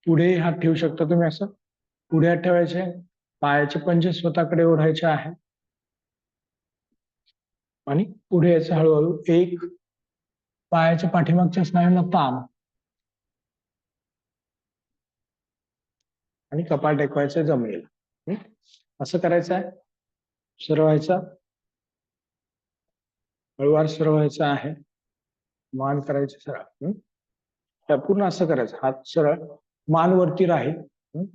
पुढे हात ठेवू शकता तुम्ही. असं पुढे हात ठेवायचे, पायाचे पंजे स्वतःकडे ओढायचे आहे आणि पुढे यायचं हळूहळू. 1 पायाच्या पाठीमागच्या स्नायूंना ताण आणि कपाळ टेकवायचं जमेल. असं करायचं आहे. सरळ व्हायचं. हळूवार सरळ व्हायचं आहे, मान करायची सरळ. पूर्ण असं करायचं, हात सरळ, मान वरती राहील.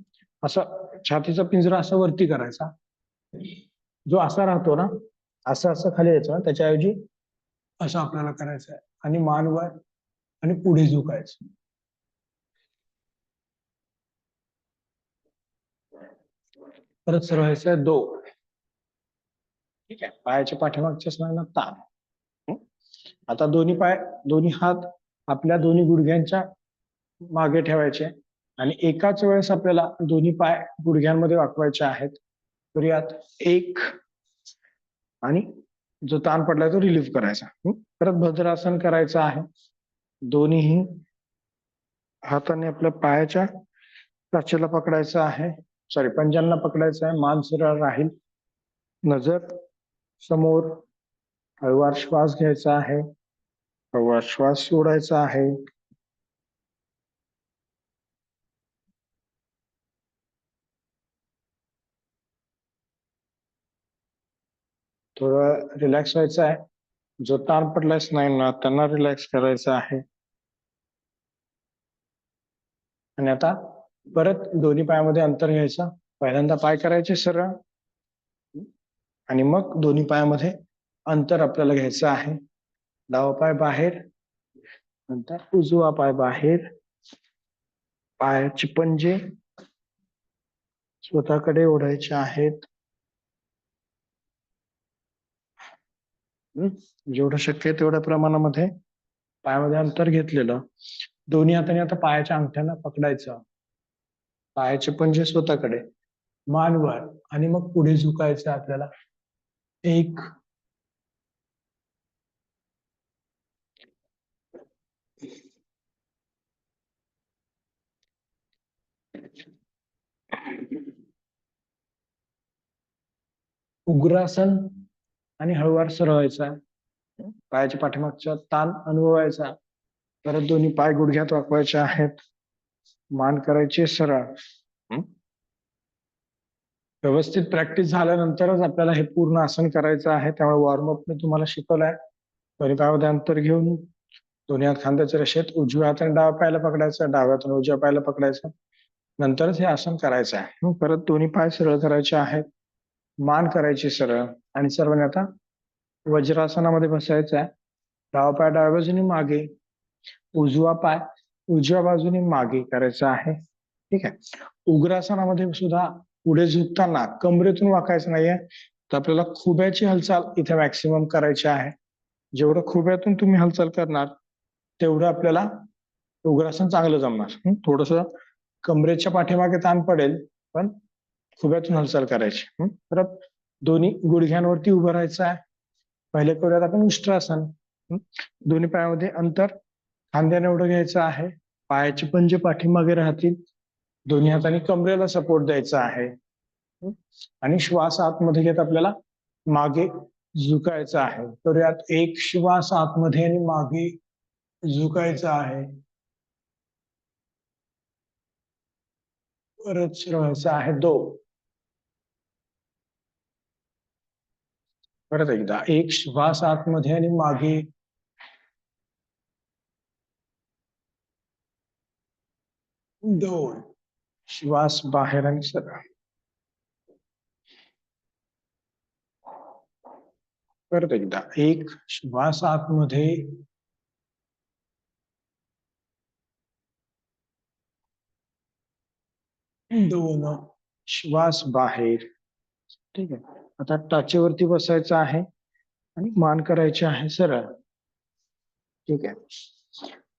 असं छातीचा पिंजरा असा वरती करायचा. जो असा राहतो ना, असं असं खाली यायचं, त्याच्याऐवजी असं आपल्याला करायचं आहे आणि मान वर आणि पुढे झुकायचं. परत सरळ व्हायचं 2. ठीक आहे. पायाच्या पाठीमागच्या स्नायूंना ताण. आता दोन्ही हात आपल्या दोन्ही गुडघ्यांच्या मागे ठेवायचे आणि एकाच वेळेस आपल्याला दोन्ही पाय गुडघ्यांमध्ये वाकवायचे आहेत. तर यात 1 आणि जो ताण पडलाय तो रिलीफ करायचा. परत भद्रासन करायचं आहे. दोन्ही हाताने आपल्या पायाच्या टाचेला पकडायचं आहे, पंजांना पकडायचं आहे. मान सरळ राहील, नजर समोर. हळूवार श्वास घ्यायचा आहे, हळूवार श्वास सोडायचा आहे. थोडं रिलॅक्स व्हायचं आहे. जो ताण पडलाय स्नायूंना त्यांना रिलॅक्स करायचं आहे. आणि आता परत दोन्ही पायामध्ये अंतर घ्यायचं. पहिल्यांदा पाय करायचे सरळ आणि मग दोन्ही पायामध्ये अंतर आपल्याला घ्यायचं आहे. डावा पाय बाहेर, नंतर उजवा पाय बाहेर. पायाचे पंजे स्वतःकडे ओढायचे आहेत. जेवढं शक्य आहे तेवढ्या प्रमाणामध्ये पायामध्ये अंतर घेतलेलं. दोन्ही हाताने आता पायाच्या अंगठ्याला पकडायचं. पायाचे पंजे स्वतःकडे, मान वर आणि मग पुढे झुकायचं आपल्याला. 1 उग्रासन आणि हळूवार सरळ व्हायचा. पायाच्या पाठीमागचा ताण अनुभवायचा. परत दोन्ही पाय गुडघ्यात वाकवायचे आहेत, मान करायची सरळ. व्यवस्थित प्रॅक्टिस झाल्यानंतरच आपल्याला हे पूर्ण आसन करायचं आहे. त्यामुळे वॉर्मअप मी तुम्हाला शिकवलंय. दोन्ही पायामध्ये अंतर घेऊन दोन्ही हात खांद्याच्या रेषेत, उजव्या हाताने डाव्या पायाला पकडायचं, डाव्या हाताने उजव्या पायाला पकडायचं. नंतरच हे आसन करायचं आहे. परत दोन्ही पाय सरळ करायचे आहेत, मान करायची सरळ आणि सर्वांनी आता वज्रासनामध्ये बसायचं आहे. डावा पाय डाव्या बाजूने मागे, उजवा पाय उजव्या बाजूने मागे करायचा आहे. ठीक आहे. उग्रासनामध्ये सुद्धा पुढे झुकताना कमरेतून वाकायचं नाहीये, तर आपल्याला खुब्याची हालचाल इथे मॅक्सिमम करायची आहे. जेवढं खुब्यातून तुम्ही हालचाल करणार तेवढं आपल्याला उग्रासन चांगलं जमणार. थोडस कमरेच्या पाठीमागे ताण पडेल, पण खुब्यातून हालचाल करायची. परत दोन्ही गुडघ्यांवरती उभं राहायचं आहे. पहिले करूयात आपण उष्ट्रासन. दोन्ही पायामध्ये अंतर खांद्याने एवढं घ्यायचं आहे. पायाचे पंजे पाठीमागे राहतील. दोन्ही हाताने कमरेला सपोर्ट द्यायचा आहे आणि श्वास आतमध्ये घेत आपल्याला मागे झुकायचं आहे. तर यात 1 श्वास आतमध्ये आणि मागे झुकायचा आहे. परत सरळ आहे 2. परत एकदा 1 श्वास आतमध्ये आणि मागे, 2 श्वास बाहेर आणि सरळ. परत एकदा 1 श्वास आतमध्ये, 2 श्वास बाहेर. ठीक आहे. आता टाचेवरती बसायचं आहे आणि मान करायची आहे सरळ. ठीक आहे.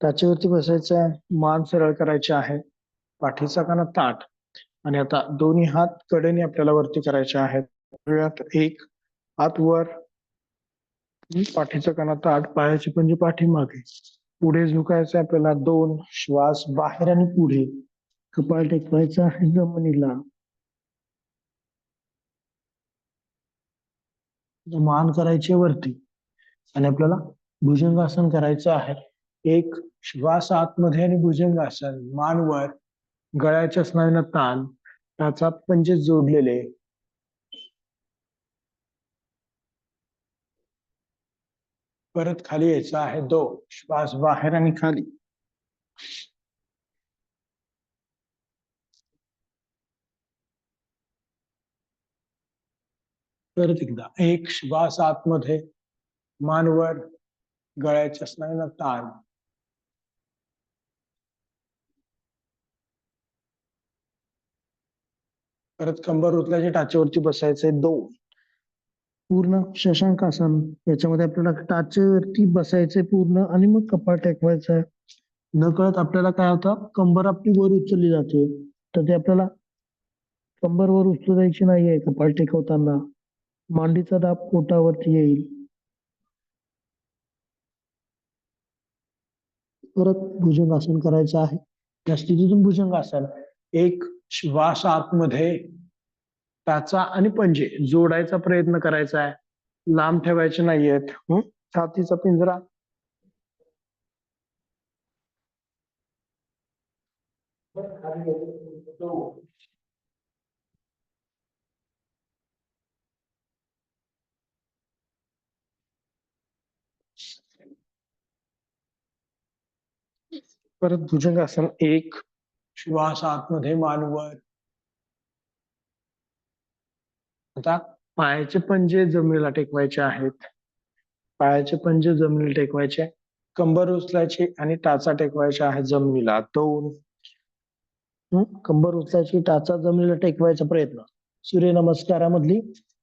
टाचेवरती बसायचं आहे, मान सरळ करायची आहे, पाठीचा कणा ताठ आणि आता दोन्ही हात कडेने आपल्याला वरती करायचे आहेत. 1 हात वर, पाठीचा कणा ताठ, पायाची पंजे पाठीमागे, पुढे झुकायचं आहे आपल्याला. 2 श्वास बाहेर आणि पुढे. कपाळ टेकवायचं आहे जमिनीला, मान करायचे वरती आणि आपल्याला भुजंगासन करायचं आहे. 1 श्वास आतमध्ये आणि भुजंगासन, मान वर, गळ्याच्या स्नायूंना ताण, टाचात पंजे जोडलेले. परत खाली यायचं आहे 2 श्वास बाहेर आणि खाली. परत एकदा 1 श्वास आतमध्ये, मान वर, गळ्याच्या स्नायूंना ताण. परत कंबर उचलायची, टाचेवरती बसायचंय 2. पूर्ण शशांकासन, याच्यामध्ये आपल्याला टाचेवरती बसायचंय पूर्ण आणि मग कपाळ टेकवायचंय. नकळत आपल्याला काय होतं, कंबर आपली वर उचलली जाते, तर ते आपल्याला कंबर वर उचलू द्यायची नाहीये. कपाळ टेकवताना मांडीचा दाब पोटावरती येईल. परत भुजंगासन करायचं आहे. या स्थितीतून भुजंगासन, 1 श्वास आतमध्ये, टाचा आणि पंजे जोडायचा प्रयत्न करायचा आहे, लांब ठेवायचे नाहीयेत. छातीचा पिंजरा परत भुजंगासन, 1 श्वास आतमध्ये, मान वर. आता पायाचे पंजे जमिनीला टेकवायचे आहेत. पायाचे पंजे जमिनीला टेकवायचे, कंबर उचलायची आणि टाचा टेकवायच्या आहे जमिनीला. 2 कंबर उचलायची, टाचा जमिनीला टेकवायचा प्रयत्न. सूर्यनमस्कारामधली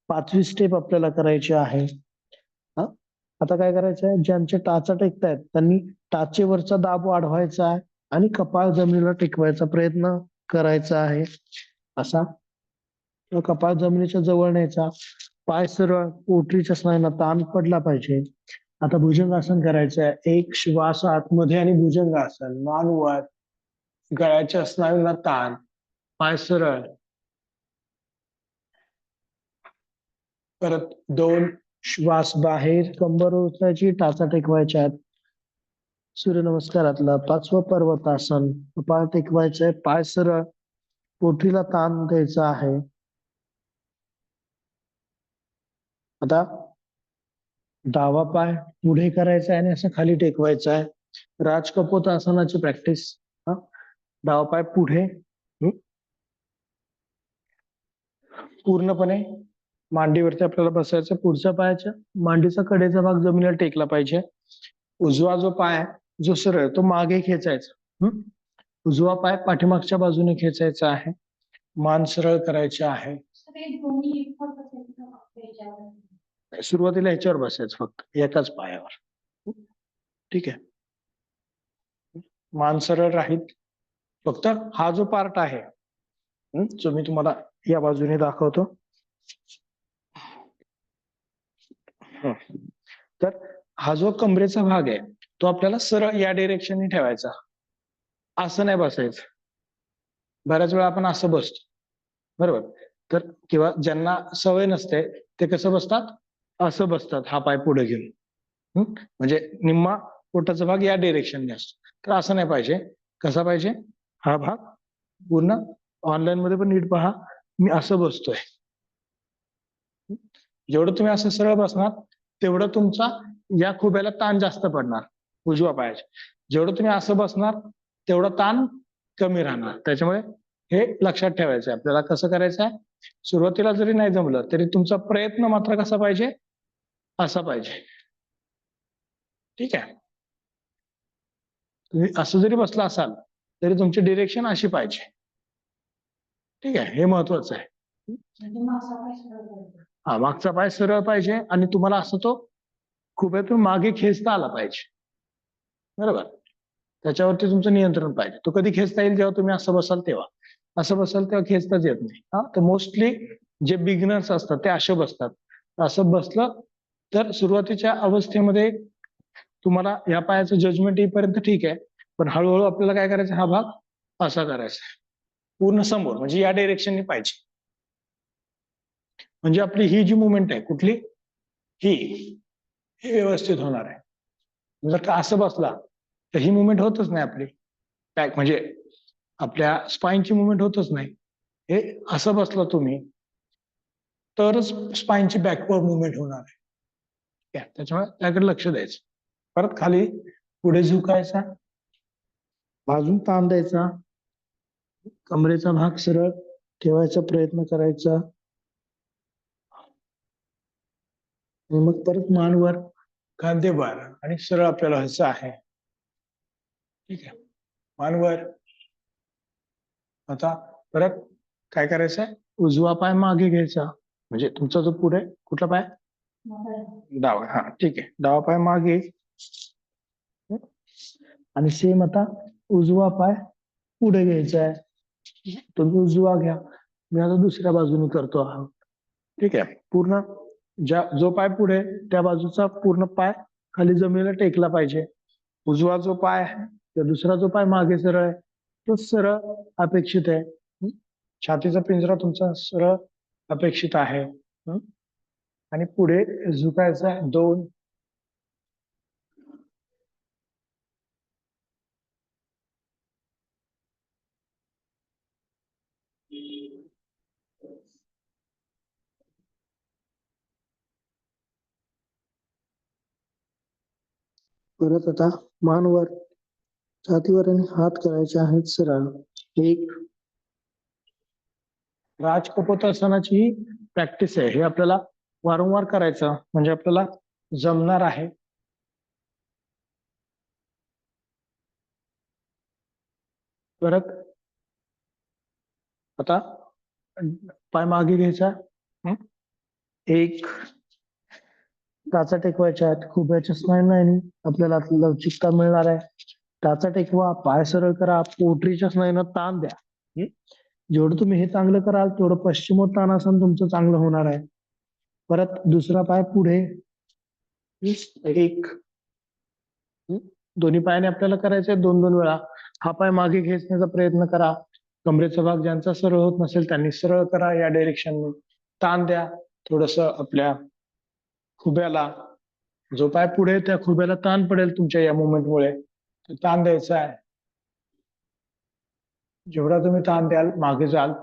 5वी स्टेप आपल्याला करायची आहे. आता काय करायचं आहे, ज्यांचे टाचा टेकतायत त्यांनी टाचेवरचा दाब वाढवायचा आहे आणि कपाळ जमिनीला टेकवायचा प्रयत्न करायचा आहे. असा कपाळ जमिनीच्या जवळ न्यायचा, पाय सरळ, पोटरीच्या स्नायूंना ताण पडला पाहिजे. आता भुजंगासन करायचं आहे. 1 श्वास आतमध्ये आणि भुजंगासन, मान वर, गळ्याच्या स्नायूंना ताण, पाय सरळ. परत 2 श्वास बाहेर, कंबर उचलायची, टाचा टेकवायच्या आहेत. सूर्यनमस्कारातलं 5वं पर्वतासन, कपाळ टेकवायचंय, पाय सरळ, पोटरीला ताण द्यायचा आहे. आता डावा पाय पुढे करायचा आहे आणि असं खाली टेकवायचा आहे. राजकपोत आसनाची प्रॅक्टिस. डावा पाय पुढे, पूर्णपणे मांडीवरती आपल्याला बसायचं. पुढच्या पायाच्या मांडीचा कडेचा भाग जमिनीला टेकला पाहिजे. उजवा जो पाय आहे, जो सरळ, तो मागे खेचायचा. उजवा पाय पाठीमागच्या बाजूने खेचायचा आहे. मान सरळ करायची आहे. सुरुवातीला ह्याच्यावर बसायचं फक्त, एकाच पायावर. ठीक आहे, मान सरळ राहील. फक्त हा जो पार्ट आहे, जो मी तुम्हाला या बाजूने दाखवतो, तर हा जो कमरेचा भाग आहे तो आपल्याला सरळ या डिरेक्शनने ठेवायचा, असं नाही बसायचं. बऱ्याच वेळा आपण असं बसतो, बरोबर, तर किंवा ज्यांना सवय नसते ते कसं बसतात, असं बसतात, हा पाय पुढे घेऊन. म्हणजे निम्मा पोटाचा भाग या डिरेक्शनने असतो. तर असं नाही पाहिजे. कसा पाहिजे, हा भाग पूर्ण, ऑनलाईन मध्ये पण नीट पहा, मी असं बसतोय. जेवढं तुम्ही असं सरळ बसणार तेवढं तुमचा या खुब्याला ताण जास्त पडणार उजव्या पायाच्या. जेवढं तुम्ही असं बसणार तेवढं ताण कमी राहणार. त्याच्यामुळे हे लक्षात ठेवायचं आहे आपल्याला. कसं करायचं आहे, सुरुवातीला जरी नाही जमलं तरी तुमचा प्रयत्न मात्र कसा पाहिजे, असा पाहिजे. ठीक आहे, तुम्ही असं जरी बसला असाल तरी तुमची डिरेक्शन अशी पाहिजे. ठीक आहे, हे महत्वाचं आहे. हा, मागचा पाय सरळ पाहिजे आणि तुम्हाला असं तो खुब्यातून मागे खेचता आला पाहिजे, बरोबर. त्याच्यावरती तुमचं नियंत्रण पाहिजे. तो कधी खेचता येईल, जेव्हा तुम्ही असं बसाल तेव्हा. असं बसाल तेव्हा खेचताच येत नाही. तर मोस्टली जे बिगिनर्स असतात ते असे बसतात. असं बसलं तर सुरुवातीच्या अवस्थेमध्ये तुम्हाला या पायाचं जजमेंट येईपर्यंत ठीक आहे, पण हळूहळू आपल्याला काय करायचं, हा भाग असा करायचा, पूर्ण समोर, म्हणजे या डायरेक्शनने पाहिजे. म्हणजे आपली ही जी मुवमेंट आहे, कुठली, ही व्यवस्थित होणार आहे. जर का असं बसला तर ही मुवमेंट होतच नाही आपली, बॅक म्हणजे आपल्या स्पाइनची मुवमेंट होतच नाही. हे असं बसलं तुम्ही तरच स्पाइनची बॅकवर्ड मुवमेंट होणार आहे. ठीक आहे, त्याच्यामुळे त्याकडे लक्ष द्यायचं. परत खाली पुढे झुकायचा, बाजून ताण द्यायचा, कमरेचा भाग सरळ ठेवायचा प्रयत्न करायचा आणि मग परत मानवर, खांदे वर आणि सरळ आपल्याला व्हायचं आहे. ठीक आहे, मानवर. आता परत काय करायचंय, उजवा पाय मागे घ्यायचा, म्हणजे तुमचा जो पुढे कुठला पाय, डावा. हा ठीक आहे, डावा पाय मागे आणि सेम आता उजवा पाय पुढे घ्यायचा आहे. तुम्ही उजवा घ्या, मी आता दुसऱ्या बाजूने करतो आहोत. ठीक आहे, पूर्ण जो पाय पुढे त्या बाजूचा पूर्ण पाय खाली जमिनीला टेकला पाहिजे. उजवा जो पाय आहे किंवा दुसरा जो पाय मागे सरळ आहे तो सरळ अपेक्षित आहे. छातीचा पिंजरा तुमचा सरळ अपेक्षित आहे. आणि पुढे झुकायचा आहे 2. परत आता मानवर, छातीवर आणि हात करायचे आहेत सरळ. 1. राजकपोतासनाची प्रॅक्टिस आहे, हे आपल्याला वारंवार करायचं म्हणजे आपल्याला जमणार आहे. परत आता पाय मागे घ्यायचा. 1. टाचा टेकवायच्या आहेत, खुब्याच्या स्नायूंनी आपल्याला लवचिकता मिळणार आहे. टाचा टेकवा, पाय सरळ करा, पोटरीच्या स्नायूंना ताण द्या. जेवढं तुम्ही हे चांगलं कराल तेवढं पश्चिमोत्तानासन तुमचं चांगलं होणार आहे. परत दुसरा पाय पुढे. 1. दोन्ही पायाने आपल्याला करायचंय 2-2 वेळा. हा पाय मागे घेण्याचा प्रयत्न करा. कमरेचा भाग ज्यांचा सरळ होत नसेल त्यांनी सरळ करा, या डायरेक्शनने ताण द्या थोडस आपल्या खुब्याला. जो पाय पुढे त्या खुब्याला ताण पडेल तुमच्या या मुवमेंटमुळे, ताण द्यायचा आहे. जेवढा तुम्ही ताण द्याल, मागे जाल,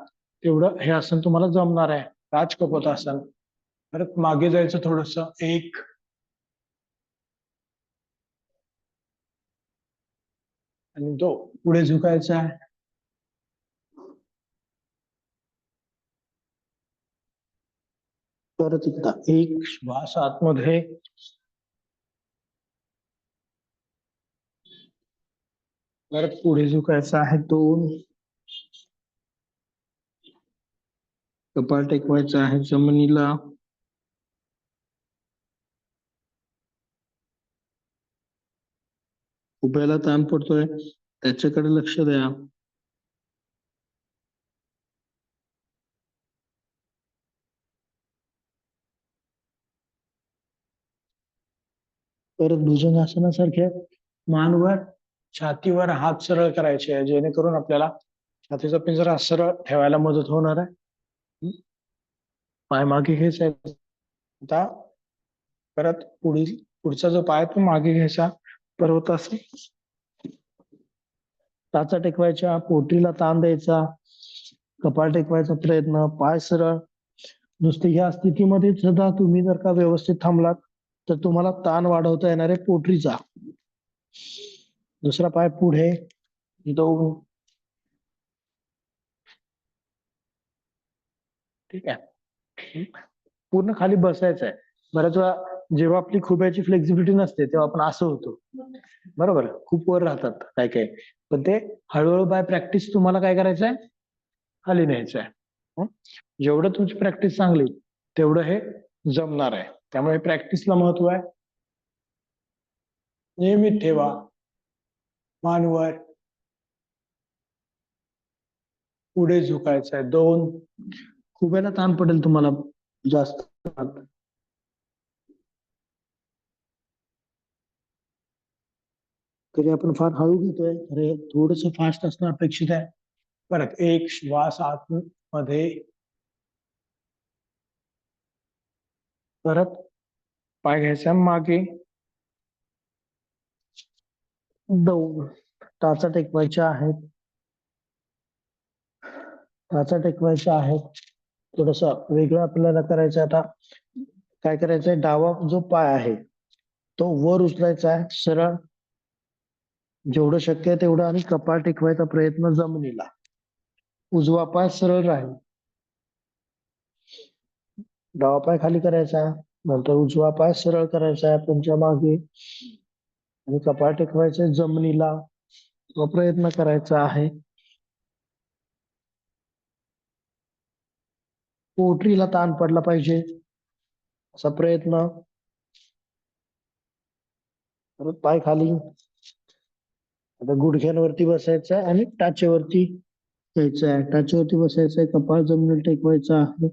तेवढं हे आसन तुम्हाला जमणार आहे. राजकपोतासन. परत मागे जायचं थोडस. 1. आणि 2. पुढे झुकायचं आहे. परत एकदा 1. श्वास आतमध्ये. परत पुढे झुकायचं आहे. 2. कपाळ टेकवायचं आहे जमिनीला. उभ्याला ताण पडतोय त्याच्याकडे लक्ष द्या. परत भुजंगासनासारखे मानवर, छातीवर हात सरळ करायचे आहे, जेणेकरून आपल्याला छातीचा पिंजरा सरळ ठेवायला मदत होणार आहे. पाय मागे घ्यायचा. आता परत पुढचा जो पाय तो मागे घ्यायचा. पर्वतासन. टाचा टेकवायच्या, पोटरीला ताण द्यायचा, कपाळ टेकवायचा प्रयत्न, पाय सरळ. नुसते ह्या स्थितीमध्ये सुद्धा तुम्ही जर का व्यवस्थित थांबलात तर तुम्हाला ताण वाढवता येणार आहे पोटरीचा. दुसरा पाय पुढे. 2. ठीक आहे, पूर्ण खाली बसायचं आहे. बऱ्याच वेळा जेव्हा आपली खुब्याची फ्लेक्झिबिलिटी नसते तेव्हा आपण असं होतो, बरोबर, खूप वर राहतात काय काय, पण ते हळूहळू बाय प्रॅक्टिस तुम्हाला काय करायचंय, खाली न्यायचंय. जेवढं तुमची प्रॅक्टिस चांगली तेवढं हे जमणार आहे. त्यामुळे प्रॅक्टिसला महत्व आहे. नियमित ठेवा. मानवर, पुढे झुकायचंय. 2. खुब्याला ताण पडेल तुम्हाला जास्त. तरी आपण फार हळू घेतोय, अरे थोडस फास्ट असणं अपेक्षित आहे. परत 1. श्वास आतमध्ये. परत पाय घ्यायचा मागे. 2. टाचा टेकवायच्या आहेत. टाचा टेकवायच्या आहेत. थोडस वेगळं आपल्याला करायचं आता. काय करायचंय, डावा जो पाय आहे तो वर उचलायचा आहे सरळ जेवढं शक्य आहे तेवढं, आणि कपाळ टेकवायचा प्रयत्न जमिनीला. उजवा पाय सरळ राहील, डावा पाय खाली करायचा, नंतर उजवा पाय सरळ करायचा आहे तुमच्या मागे, आणि कपाळ टेकवायचं जमिनीला. तो प्रयत्न करायचा आहे. पोटरीला ताण पडला पाहिजे असा प्रयत्न. परत पाय खाली, आता गुडघ्यांवरती बसायचं आहे आणि टाचेवरती घ्यायचं आहे. टाचेवरती बसायचं आहे, कपाळ जमिनीला टेकवायचं आहे.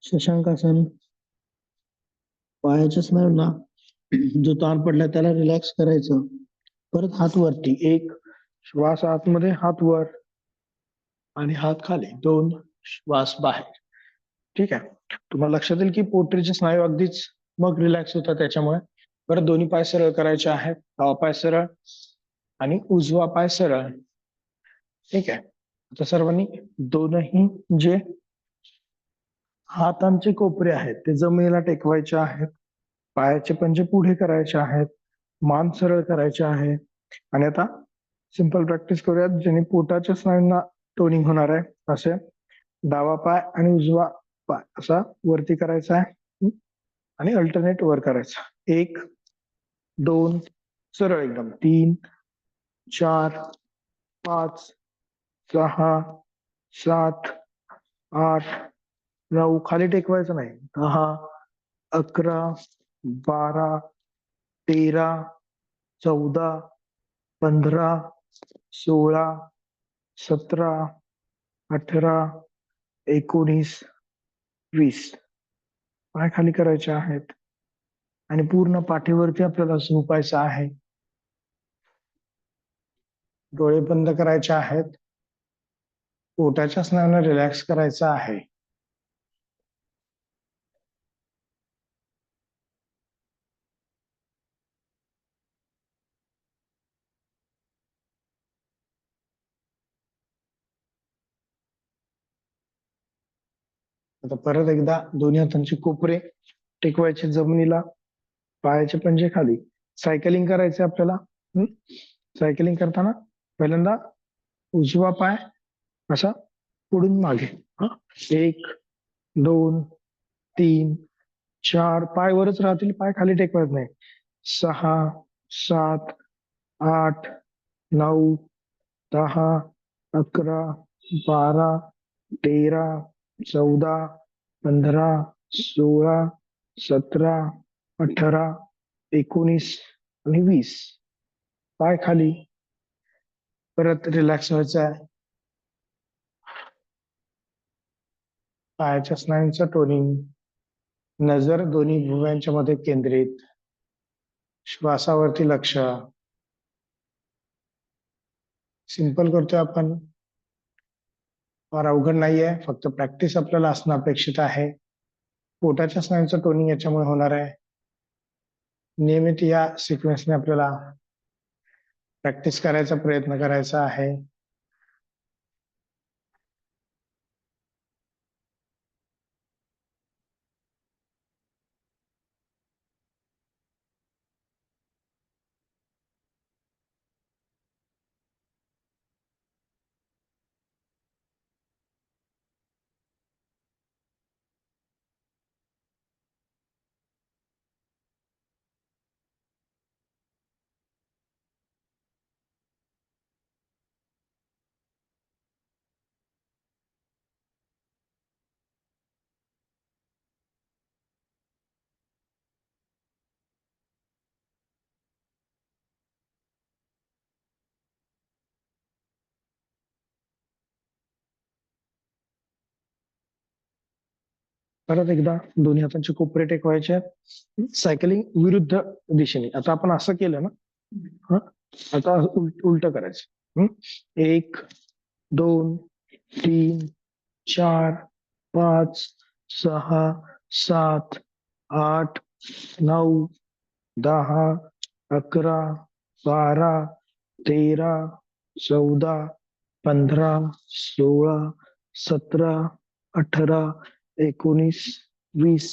शशांकासन. पायाच्या स्नायूंना जो ताण पडलाय त्याला रिलॅक्स करायचं. परत हात वरती, एक श्वास आतमध्ये, हात वर आणि हात खाली, 2 श्वास बाहेर. ठीक आहे. तुम्हाला लक्षात येईल की पोटरीचे स्नायू अगदीच मग रिलॅक्स होतात त्याच्यामुळे. परत दोन्ही पाय सरळ करायचे आहेत, डावा पाय सरळ आणि उजवा पाय सरळ. ठीक आहे. आता सर्वांनी दोनही जे हातांचे कोपरे आहेत ते जमिनीला टेकवायचे आहेत, पायाचे पंजे पुढे करायचे आहेत, मान सरळ करायचे आहे. आणि आता सिंपल प्रॅक्टिस करूयात ज्याने पोटाच्या स्नायूंना टोनिंग होणार आहे. असे डावा पाय आणि उजवा पाय असा वरती करायचा आहे आणि अल्टरनेट वर करायचा. 1 2 सरळ एकदम, 3 4 5 6 7 8 9 खाली टेकवायचं नाही, 10 11 12 13 14 15 16 17 18 19 20 पाय खाली करायचे आहेत आणि पूर्ण पाठीवरती आपल्याला झोपायचं आहे. डोळे बंद करायचे आहेत, पोटाच्या स्नायूंना रिलॅक्स करायचं आहे. आता परत एकदा दोन्ही हातांचे कोपरे टेकवायचे जमिनीला, पायाचे पंजे खाली. सायकलिंग करायचे आपल्याला. सायकलिंग करताना पहिल्यांदा उजवा पाय असा पुढून मागे, 1 2 3 4 पाय वरच राहतील, पाय खाली टेकवायचे नाही. 6 7 8 9 10 11 12 13 14 15 16 17 18 19 आणि 20 पाय खाली. परत रिलॅक्स व्हायचं आहे. पायाच्या स्नायूंचं टोनिंग, नजर दोन्ही भुवयांच्या मध्ये केंद्रित, श्वासावरती लक्ष. सिंपल करतोय आपण, फार अवघड नाहीये, फक्त प्रॅक्टिस आपल्याला असणं अपेक्षित आहे. पोटाच्या स्नायूंचं टोनिंग याच्यामुळे होणार आहे. नियमित या सिक्वेन्सने आपल्याला प्रॅक्टिस करायचा प्रयत्न करायचा आहे. परत एकदा दोन्ही हातांचे कोपरे टेकवायचे आहेत. सायकलिंग विरुद्ध दिशेने. आता आपण असं केलं ना, आता उलट करायचं. 1 2 3 4 5 6 7 8 9 10 11 12 13 14 15, 16, 17, 18, 19, 20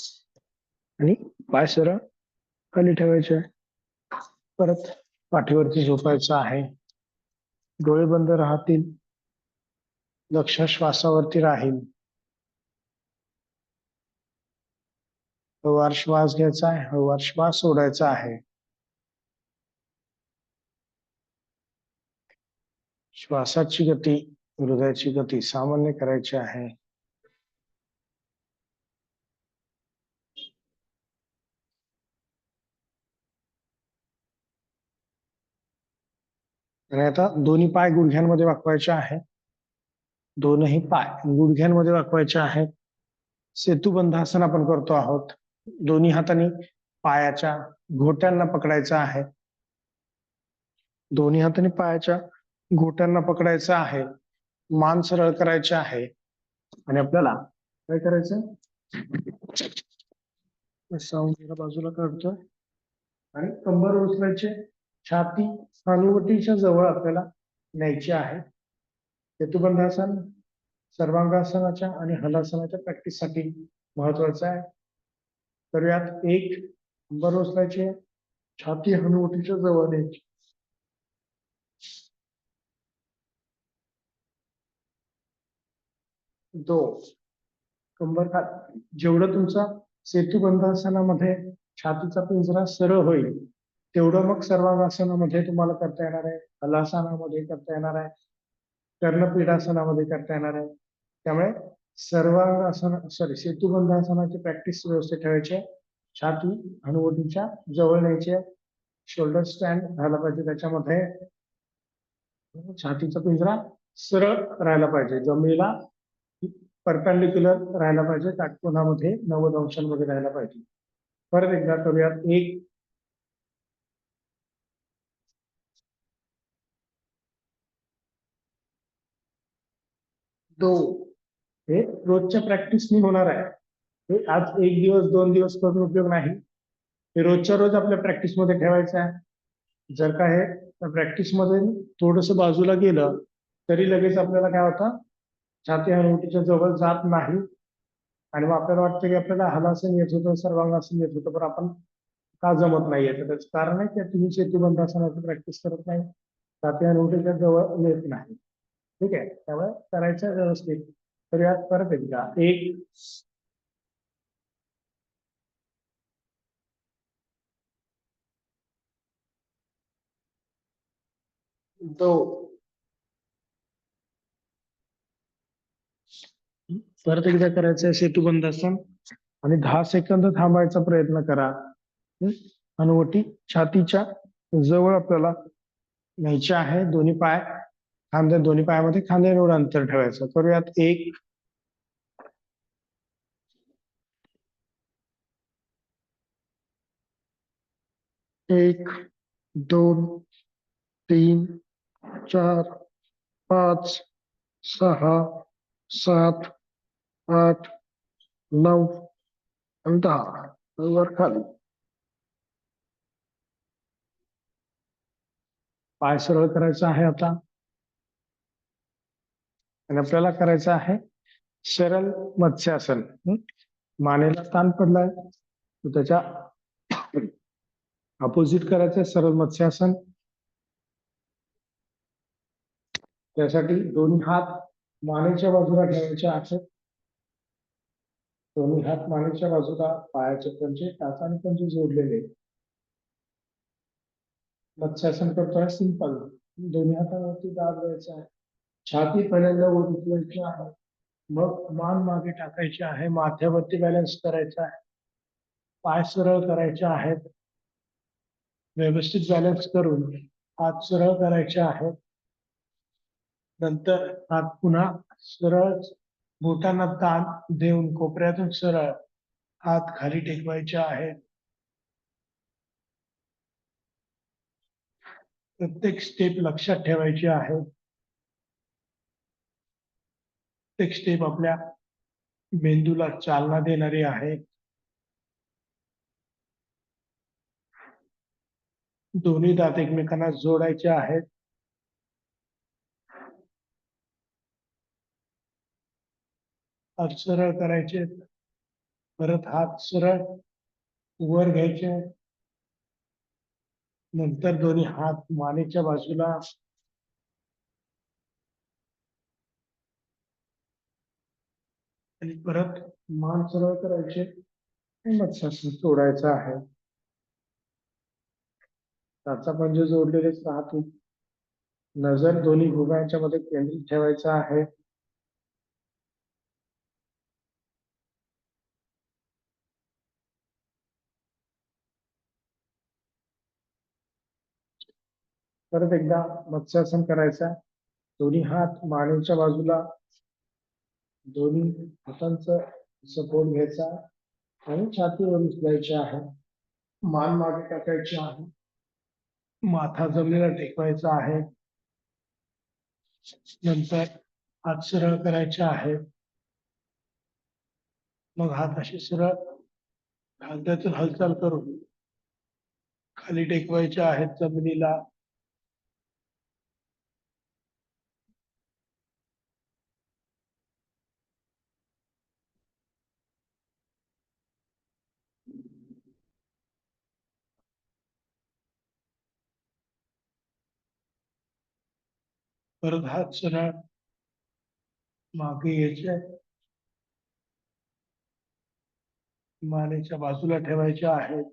आणि पाय सरळ खाली ठेवायचे आहे. परत पाठीवरती झोपायचं आहे. डोळे बंद राहतील. लक्ष श्वासावरती राहील. हळूवार श्वास घ्यायचा आहे, हळूवार श्वास सोडायचा आहे. श्वासाची गती, हृदयाची गती सामान्य करायची आहे. आणि आता दोन्ही पाय गुडघ्यांमध्ये वाकवायचे आहे. दोनही पाय गुडघ्यांमध्ये वाकवायचे आहेत. सेतुबंधासन आपण करतो आहोत. दोन्ही हातांनी पायाच्या घोट्यांना पकडायचं आहे. दोन्ही हातांनी पायाच्या घोट्यांना पकडायचं आहे. मान सरळ करायचे आहे आणि आपल्याला काय करायचं, सावलीला बाजूला काढतोय आणि कंबर उचलायचे. छाती हनुवटीच्या जवळ आपल्याला न्यायची आहे. सेतुबंधासन सर्वांगासनाच्या आणि हलासनाच्या प्रॅक्टिससाठी महत्वाचं आहे. करूयात. एक, कंबर उचलायची, छाती हनुवटीच्या जवळ न्यायची. 2, कंबर जेवढं तुमचा सेतुबंधासनामध्ये छातीचा पिंजरा सरळ होईल तेवढं मग सर्वांगासनामध्ये तुम्हाला करता येणार आहे, हलासनामध्ये करता येणार आहे, कर्णपीडासनामध्ये करता येणार आहे. त्यामुळे सेतुबंधासनाची प्रॅक्टिस व्यवस्थित ठेवायची आहे. छाती हनुवटीच्या जवळ न्यायची आहे. शोल्डर स्टँड झाला पाहिजे. त्याच्यामध्ये छातीचा पिंजरा सरळ राहायला पाहिजे. जमिनीला परपेंडिक्युलर राहायला पाहिजे. काटकोनामध्ये 90 अंशांमध्ये राहायला पाहिजे. परत एकदा करूयात. 1, 2. हे रोजच्या प्रॅक्टिसनी होणार आहे. हे आज 1 दिवस 2 दिवस करून उपयोग नाही. हे रोजच्या रोज आपल्या प्रॅक्टिसमध्ये ठेवायचं आहे. जर का हे प्रॅक्टिसमध्ये थोडस बाजूला गेलं तरी लगेच आपल्याला काय होतं, छाती हनुवटीच्या जवळ जात नाही आणि मग आपल्याला वाटतं की आपल्याला हलासन येत होतं, सर्वांगासन येत होतं, पण आपण का जमत नाहीये. तर त्याचं कारण आहे की तुम्ही सेतुबंधासनाची प्रॅक्टिस करत नाही, छाती हनुवटीच्या जवळ येत नाही. ठीक आहे. त्यामुळे करायचं व्यवस्थित. तर यात परत एकदा. 1, 2, परत एकदा करायचंय सेतुबंधासन आणि 10 सेकंद थांबायचा प्रयत्न करा. हनुवटी छातीच्या जवळ आपल्याला न्यायची आहे. दोन्ही पायामध्ये खांदे एवढं अंतर ठेवायचं. करूयात. 1, 2, 3, 4, 5, 6, 7, 8, 9 आणि 10. वर खाली. पाय सरळ करायचा आहे आता आणि आपल्याला करायचं आहे सरळ मत्स्यासन. मानेला ताण पडलाय तर त्याच्या अपोजिट करायचंय सरळ मत्स्यासन. त्यासाठी दोन्ही हात मानेच्या बाजूला ठेवायचे आहेत. दोन्ही हात मानेच्या बाजूला, पायाचे पंजे, टाच आणि पंजे जोडलेले. मत्स्यासन करतोय सिंपल. दोन्ही हातावरती दाब द्यायचा आहे. छाती पहिल्यांदा वर उचलायची आहे, मग मान मागे टाकायची आहे. माथ्यावरती बॅलन्स करायचा आहे. पाय सरळ करायचे आहेत. व्यवस्थित बॅलन्स करून हात सरळ करायचे आहेत. नंतर हात पुन्हा सरळ बोटांना ताण देऊन कोपऱ्यातून सरळ हात खाली टेकवायचे आहेत. प्रत्येक स्टेप लक्षात ठेवायची आहे. प्रत्येक स्टेप आपल्या मेंदूला चालना देणारी आहे. दोन्ही दात एकमेकांना जोडायचे आहेत. हात सरळ करायचे, परत हात सरळ वर घ्यायचे, नंतर दोन्ही हात मानेच्या बाजूला, आणि परत मान सरळ करायचे, मत्स्यासन सोडायचं आहे. त्याचा पंजे जोडलेलेच राहतो. नजर दोन्ही भुवयांच्या मध्ये केंद्रित ठेवायचा आहे. परत एकदा मत्स्यासन करायचा. दोन्ही हात मानेच्या बाजूला, दोन्ही हातांचा सपोर्ट घ्यायचा आणि छातीवर उचलायचे आहे. मान मागे टाकायची आहे, माथा जमिनीला टेकवायचा आहे. नंतर हात सरळ करायचे आहे. मग हात असे सरळ खांद्यातून हालचाल करून खाली टेकवायचे आहेत जमिनीला. परत हात सरळ मागे घ्यायचे, मानेच्या बाजूला ठेवायचे आहेत.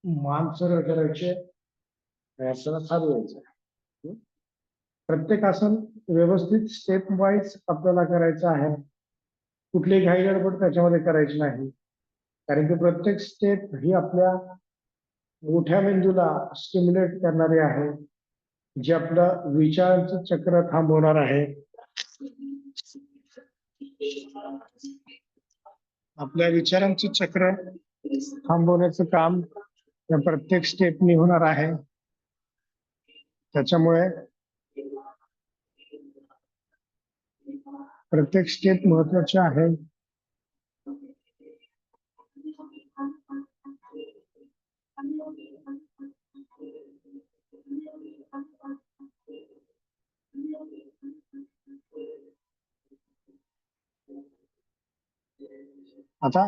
मान सरळ करायचे आणि आपल्याला चालवायचं. प्रत्येक आसन व्यवस्थित स्टेप वाईज आपल्याला करायचं आहे. कुठलीही घाई गडबड त्याच्यामध्ये करायची नाही, कारण की प्रत्येक स्टेप ही आपल्या मोठ्या मेंदूला स्टिम्युलेट करणारी आहे, जे आपलं विचारांचं चक्र थांबवणार आहे. आपल्या विचारांचं चक्र थांबवण्याचं काम या प्रत्येक स्टेपनी होणार आहे. त्याच्यामुळे प्रत्येक स्टेप महत्वाचे आहे. आता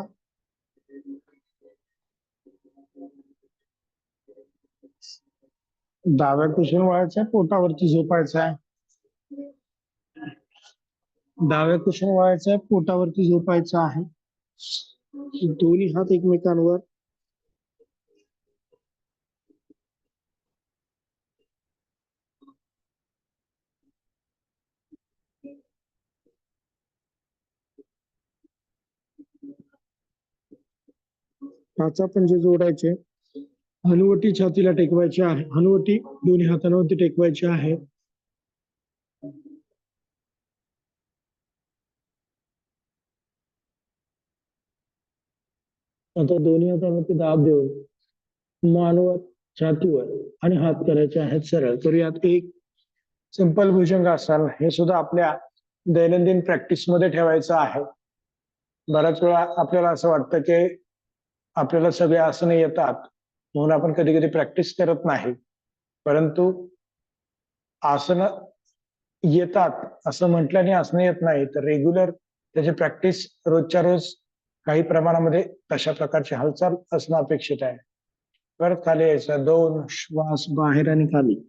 डाव्या कुशन वळायचा, पोटावरती झोपायचा. डाव्या कुशन वळायचा, पोटावरती झोपायचं आहे. दोन्ही हात एकमेकांवर, पाचा पंजे जोडायचे. हनुवटी छातीला टेकवायची आहे. हनुवटी दोन्ही हातांवरती टेकवायची आहे. आता दोन्ही हातांवरती दाब देऊन मानवर, छातीवर आणि हात करायचे आहेत सरळ. तर यात एक सिंपल भुजंगासन, हे सुद्धा आपल्या दैनंदिन प्रॅक्टिस मध्ये ठेवायचं आहे. बऱ्याच वेळा आपल्याला असं वाटतं की आपल्याला सगळे आसनं येतात म्हणून आपण कधी कधी प्रॅक्टिस करत नाही, परंतु आसनं येतात असं म्हटल्याने आसनं येत नाही, तर रेग्युलर त्याची प्रॅक्टिस रोजच्या रोज काही प्रमाणामध्ये तशा प्रकारची हालचाल असणं अपेक्षित आहे. परत खाली यायचं, 2 श्वास बाहेर आणि खाली.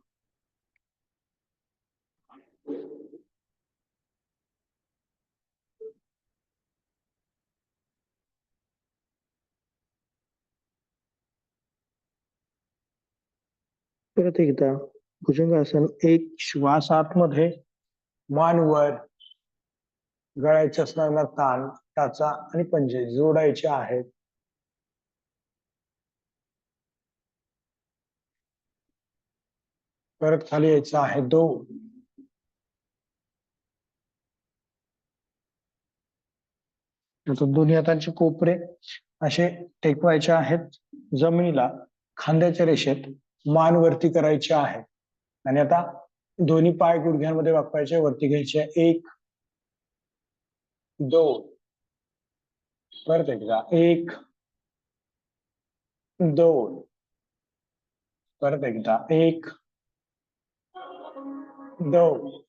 परत एकदा भुजंगासन, 1 श्वास आतमध्ये, मान वर, गळ्याच्या असणारा ताण, टाचा आणि पंजे जोडायचे आहेत. परत खाली यायचं आहे, 2. दोन्ही हातांचे कोपरे असे टेकवायचे आहेत जमिनीला, खांद्याच्या रेषेत, मान वरती करायचे आहे. आणि आता दोन्ही पाय गुडघ्यांमध्ये वाकवायचे, वरती घ्यायचे. 1 2. परत एकदा 1 2. परत एकदा 1 2.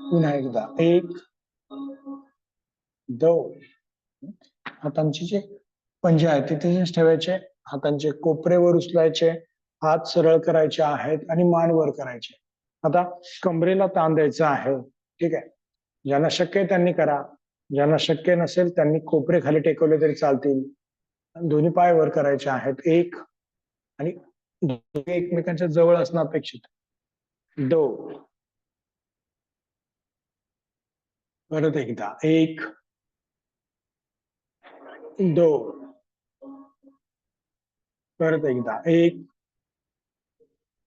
पुन्हा एकदा 1 2 हातांचे जे पंजे आहेत ते तिथेच ठेवायचे, हातांचे कोपरे वर उचलायचे, हात सरळ करायचे आहेत आणि मान वर करायचे. आता कमरेला ताण द्यायचा आहे, ठीक आहे. ज्यांना शक्य आहे त्यांनी करा, ज्यांना शक्य नसेल त्यांनी कोपरे खाली टेकवले तरी चालतील. दोन्ही पाय वर करायचे आहेत, 1 आणि दोन्ही एकमेकांच्या जवळ असणं अपेक्षित. 2 परत एकदा 1 2 परत एकदा 1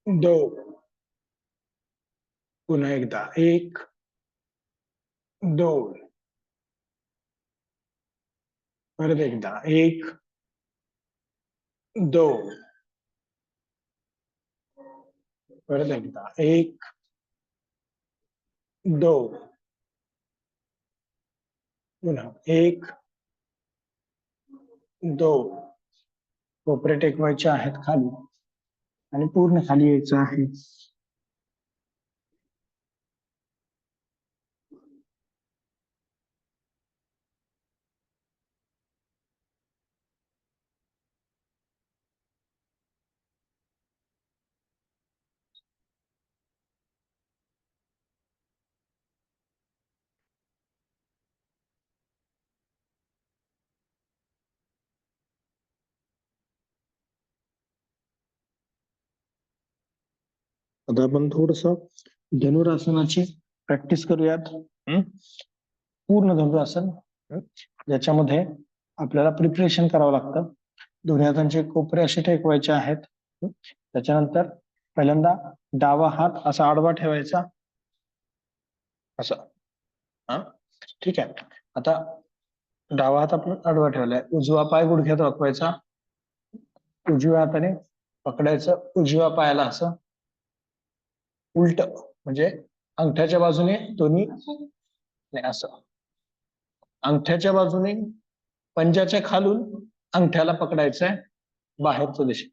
2 पुन्हा एकदा 1 2 परत एकदा 1 2 परत एकदा 1 2 पुन्हा 1 2 कोपरे टेकवायचे आहेत खाली आणि पूर्ण खाली यायचं आहे. आता आपण थोडस धनुरासनाची प्रॅक्टिस करूयात. पूर्ण धनुरासन ज्याच्यामध्ये आपल्याला प्रिपरेशन करावं लागतं. दोन्ही हातांचे कोपरे असे टेकवायचे आहेत. त्याच्यानंतर पहिल्यांदा डावा हात असा आडवा ठेवायचा, असा. ठीक आहे. आता डावा हात आपण आडवा ठेवलाय, उजवा पाय गुडघ्यात वाकवायचा, उजव्या हाताने पकडायचं उजव्या पायाला असं उलट, म्हणजे अंगठ्याच्या बाजूने दोन्ही नाही, असं अंगठ्याच्या बाजूने पंजाच्या खालून अंगठ्याला पकडायचंय बाहेरच्या दिशेने.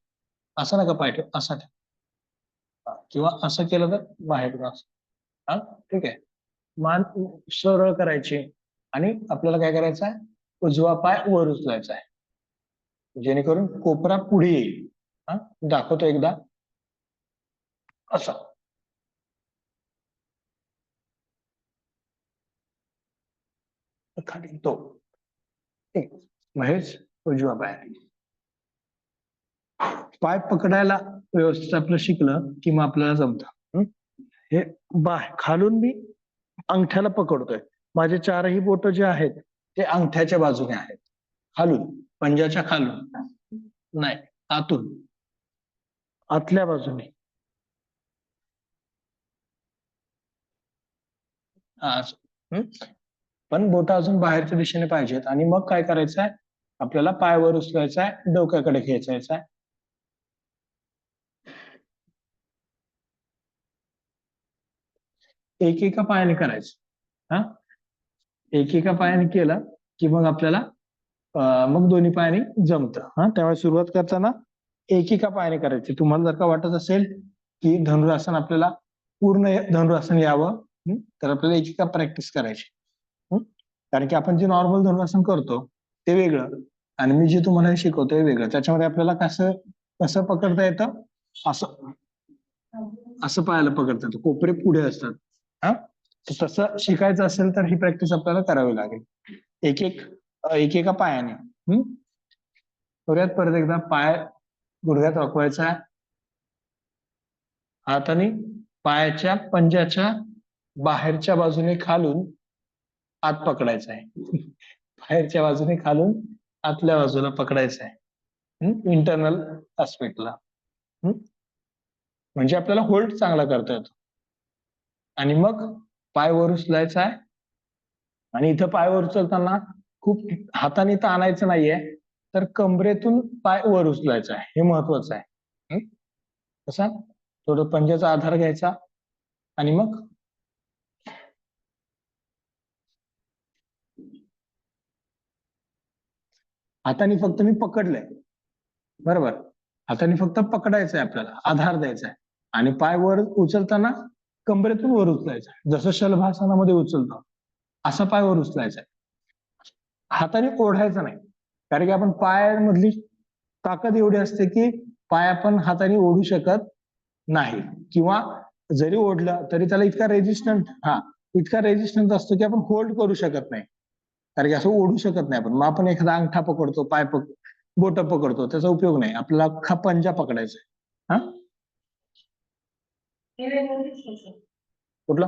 असं नका पाय ठेव, असा ठेव किंवा असं केलं तर बाहेर असं. ठीक आहे. मान सरळ करायची आणि आपल्याला काय करायचं आहे, उजवा पाय वर उचलायचा आहे जेणेकरून कोपरा पुढे येईल. दाखवतो एकदा, असं. खाली तो महेश उजवा पाय पकडायला व्यवस्थित आपलं शिकलं की मग आपल्याला जमतं. हे खालून मी अंगठ्याला पकडतोय, माझे चारही बोट जे आहेत ते अंगठ्याच्या बाजूने आहेत, खालून पंजाच्या खालून नाही, आतून आतल्या बाजूने. पण बोट अजून बाहेरच्या दिशेने पाहिजेत. आणि मग काय करायचंय, आपल्याला पाय वर उचलायचा आहे, डोक्याकडे खेचायचा आहे. एकेका पायाने करायचं. एकेका पायाने केलं की मग आपल्याला मग दोन्ही पायाने जमतं. त्यामुळे सुरुवात करताना एकेका पायाने करायची. तुम्हाला जर का वाटत असेल की धनुरासन आपल्याला पूर्ण धनुरासन यावं तर आपल्याला एकेका प्रॅक्टिस करायची. कारण की आपण जे नॉर्मल धनुरासन करतो ते वेगळं आणि मी जे तुम्हाला शिकवतोय वेगळं. त्याच्यामध्ये आपल्याला कसं पकडता येतं, असं पायाला पकडता येतं, कोपरे पुढे असतात. तसं शिकायचं असेल तर ही प्रॅक्टिस आपल्याला करावी लागेल, एकेका पायाने. करूयात परत एकदा. पाय गुडघ्यात वाकवायचा, हाताने पायाच्या पंजाच्या बाहेरच्या बाजूने खालून आत पकडायचा आहे, बाहेरच्या बाजूने खालून आतल्या बाजूला पकडायचं आहे, इंटरनल अस्पेक्टला. म्हणजे आपल्याला होल्ड चांगला करता येतो. आणि मग पाय वर उचलायचा आहे. आणि इथं पाय वर उचलताना खूप हाताने ताणायचं नाहीये, तर कमरेतून पाय वर उचलायचा आहे, हे महत्वाचं आहे. कसा थोडं पंजाचा आधार घ्यायचा आणि मग हाताने फक्त मी पकडलंय, बरोबर, हाताने फक्त पकडायचंय, आपल्याला आधार द्यायचा आहे. आणि पाय वर उचलताना कमरेतून वर उचलायचा आहे. जसं शलभासनामध्ये उचलतो असा पाय वर उचलायचा आहे. हाताने ओढायचा नाही, कारण की आपण पायामधली ताकद एवढी असते की पाय आपण हाताने ओढू शकत नाही, किंवा जरी ओढलं तरी त्याला इतका रेजिस्टन्स असतो की आपण होल्ड करू शकत नाही, कारण की असं ओढू शकत नाही आपण. मग आपण एखादा अंगठा पकडतो, बोट पकडतो, त्याचा उपयोग नाही, आपल्याला अख्खा पंजा पकडायचा आहे. हा कुठला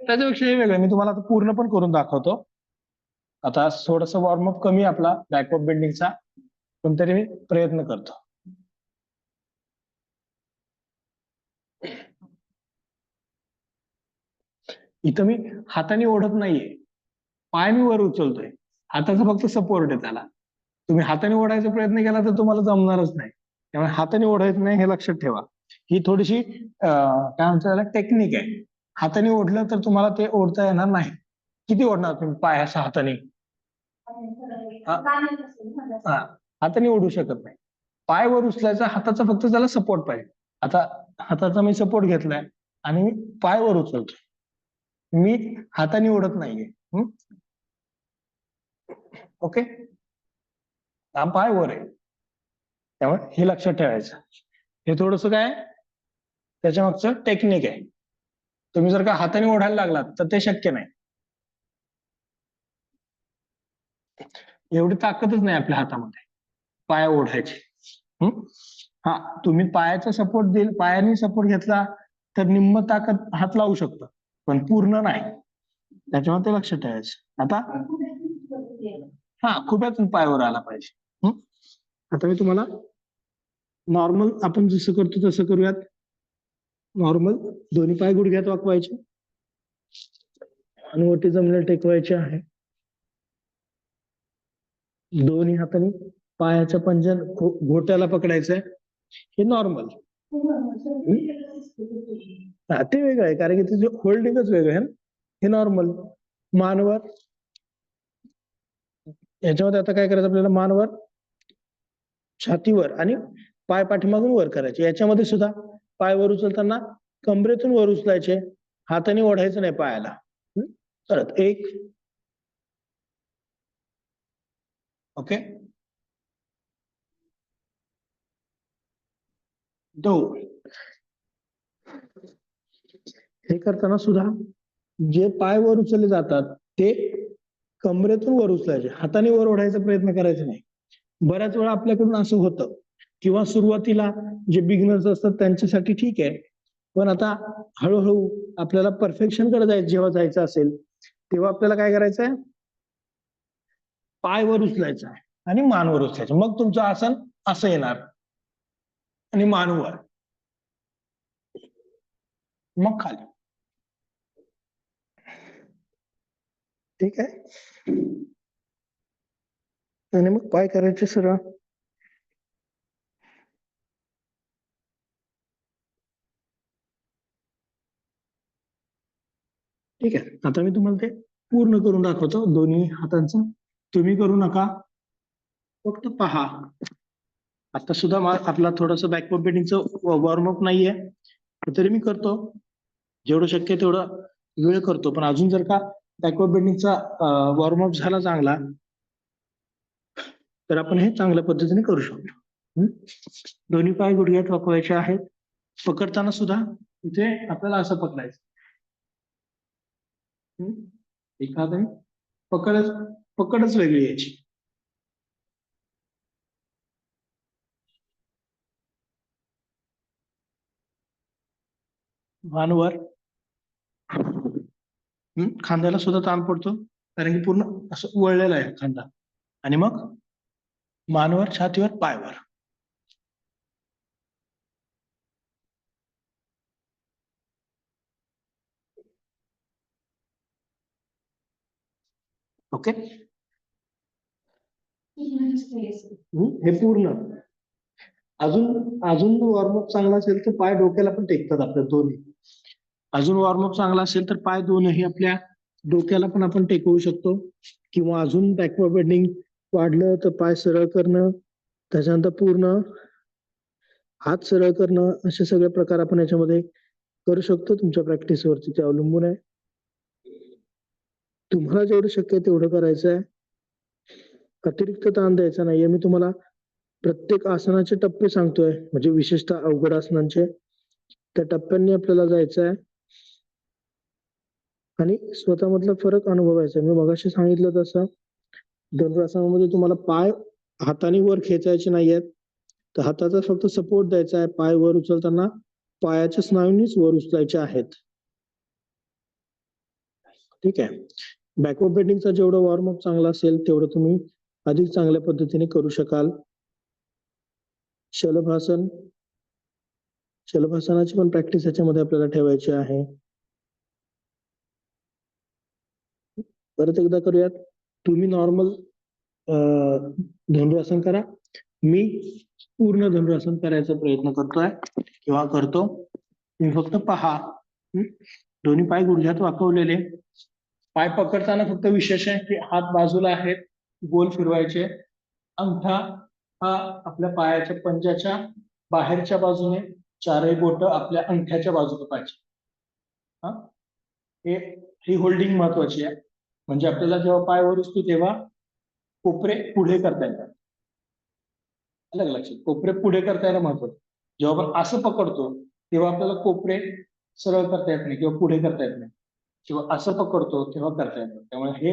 त्याच्यापेक्षा हे वेगळं, मी तुम्हाला आता पूर्ण पण करून दाखवतो. आता थोडस वॉर्मअप कमी आपला बॅकअप बेंडिंगचा, पण तरी मी प्रयत्न करतो. इथं मी हाताने ओढत नाहीये, पाय मी वर उचलतोय, हाताचा फक्त सपोर्ट आहे त्याला. तुम्ही हाताने ओढायचा प्रयत्न केला तर तुम्हाला जमणारच नाही, त्यामुळे हाताने ओढायचं नाही हे लक्षात ठेवा. ही थोडीशी काय म्हणतात त्याला टेक्निक आहे. हाताने ओढलं तर तुम्हाला ते ओढता येणार नाही. किती ओढणार तुम्ही पाय असा हाताने? हाताने ओढू शकत नाही. पाय वर उचलायचा, हाताचा फक्त त्याला सपोर्ट पाहिजे. आता हाताचा मी सपोर्ट घेतलाय आणि मी पाय वर उचलतोय, मी हाताने ओढत नाहीये. ओके, हा पाय वर आहे, त्यामुळे हे लक्षात ठेवायचं. हे थोडस काय त्याच्या मागचं टेक्निक आहे. तुम्ही जर का हाताने ओढायला लागलात तर ते शक्य नाही, एवढी ताकदच नाही आपल्या हातामध्ये पाय ओढायची. हा, तुम्ही पायाचा सपोर्ट पायाने सपोर्ट घेतला तर निम्म ताकद हात लावू शकतो, पण पूर्ण नाही, त्याच्यामुळे ते लक्षात ठेवायचं. आता खुब्यातून पायावर आला पाहिजे. आता मी तुम्हाला नॉर्मल आपण जसं करतो तसं करूयात. नॉर्मल दोन्ही पाय गुडघ्यात वाकवायचे आणि ओटी जमिनीला टेकवायचे आहे. दोन्ही हाताने पायाच्या पंजा घोट्याला पकडायचंय. हे नॉर्मल. ते वेगळं आहे, कारण की त्याचं होल्डिंगच वेगळं आहे. हे नॉर्मल. मानवर, याच्यामध्ये आता काय करायचं आपल्याला, मानवर छातीवर आणि पाय पाठीमागून वर करायचे. याच्यामध्ये सुद्धा पाय वर उचलताना कमरेतून वर उचलायचे, हाताने ओढायचं नाही पायाला. परत 1, ओके, 2. हे करताना सुद्धा जे पाय वर उचलले जातात ते कमरेतून वर उचलायचे, हाताने वर ओढायचा प्रयत्न करायचा नाही. बऱ्याच वेळा आपल्याकडून असं होतं, किंवा सुरुवातीला जे बिगिनर्स असतात त्यांच्यासाठी ठीक आहे, पण आता हळूहळू आपल्याला परफेक्शन कडे जेव्हा जायचं असेल तेव्हा आपल्याला काय करायचंय, पाय वर उचलायचा आहे आणि मान वर उचलायचं. मग तुमचं आसन असं येणार आणि मान वर, मग खाली. ठीक आहे, आणि मग पाय करायचे सरळ. ठीक आहे, आता मी तुम्हाला ते पूर्ण करून दाखवतो दोन्ही हातांचं. तुम्ही करू नका, फक्त पहा. आता सुद्धा आपला थोडस बॅकवर्ड बेंडिंगचं वॉर्मअप नाहीये, तरी मी करतो जेवढं शक्य तेवढं वेळ करतो. पण अजून जर का बॅकवर्ड बेंडिंगचा वॉर्मअप झाला चांगला तर आपण हे चांगल्या पद्धतीने करू शकतो. दोन्ही पाय गुडघ्यात वाकवायचे आहेत. पकडताना सुद्धा इथे आपल्याला असं पकडायचं, एखादं पकडच वेगळी याची. मानवर, खांद्याला सुद्धा ताण पडतो, कारण की पूर्ण असं वळलेला आहे खांदा. आणि मग मानवर, छातीवर, पायवर. ओके, हे पूर्ण. अजून वॉर्मअप चांगला असेल तर पाय डोक्याला पण टेकतात आपल्या दोन्ही. अजून वॉर्मअप चांगला असेल तर पाय दोनही आपल्या डोक्याला पण आपण टेकवू शकतो. किंवा अजून बॅकवर्ड बेंडिंग वाढलं तर पाय सरळ करणं, त्याच्यानंतर पूर्ण हात सरळ करणं, असे सगळे प्रकार आपण याच्यामध्ये करू शकतो. तुमच्या प्रॅक्टिस वरती ते अवलंबून आहे. तुम्हाला जेवढं शक्य आहे तेवढं करायचं आहे. अतिरिक्त ताण द्यायचा नाहीये. मी तुम्हाला प्रत्येक आसनाचे टप्पे सांगतोय, म्हणजे विशेषतः अवघड आसनांचे. त्या टप्प्यांनी आपल्याला जायचं आहे आणि स्वतःमधला फरक अनुभवायचा. मी मगाशी सांगितलं तसं धनुरासनामध्ये तुम्हाला पाय हाताने वर खेचायचे नाहीयेत, तर हाताचा फक्त सपोर्ट द्यायचा आहे. पाय वर उचलताना पायाच्या स्नायूंनीच वर उचलायचे आहेत. ठीक आहे. बॅकवर्ड बेंडिंगचा जेवढं वॉर्मअप चांगला असेल तेवढं तुम्ही अधिक चांगल्या पद्धतीने करू शकाल. शलभासन, शलभासनाची पण प्रॅक्टिस याच्यामध्ये आपल्याला ठेवायची आहे. परत एकदा करूयात. तुम्ही नॉर्मल धनुरासन करा. मी पूर्ण धनुरासन करायचा प्रयत्न करतोय किंवा करतो. तुम्ही फक्त पहा. दोन्ही पाय गुडघ्यात वाकवलेले. पाय पकडताना फक्त विशेष आहे की हात बाजूला आहेत, गोल फिरवायचे. अंगठा हा आपल्या पायाच्या पंजाच्या बाहेरच्या बाजूने, चारही बोट आपल्या अंगठ्याच्या बाजूने पाहिजे. ही होल्डिंग महत्वाची आहे. म्हणजे आपल्याला जेव्हा पाय वर उचलू तेव्हा कोपरे पुढे करता येतात. अलग लक्षात, कोपरे पुढे करता येणं महत्वाचं. जेव्हा आपण असं पकडतो तेव्हा आपल्याला कोपरे सरळ करता येत नाही किंवा पुढे करता येत नाही, किंवा असं पकडतो तेव्हा करता येतं. त्यामुळे हे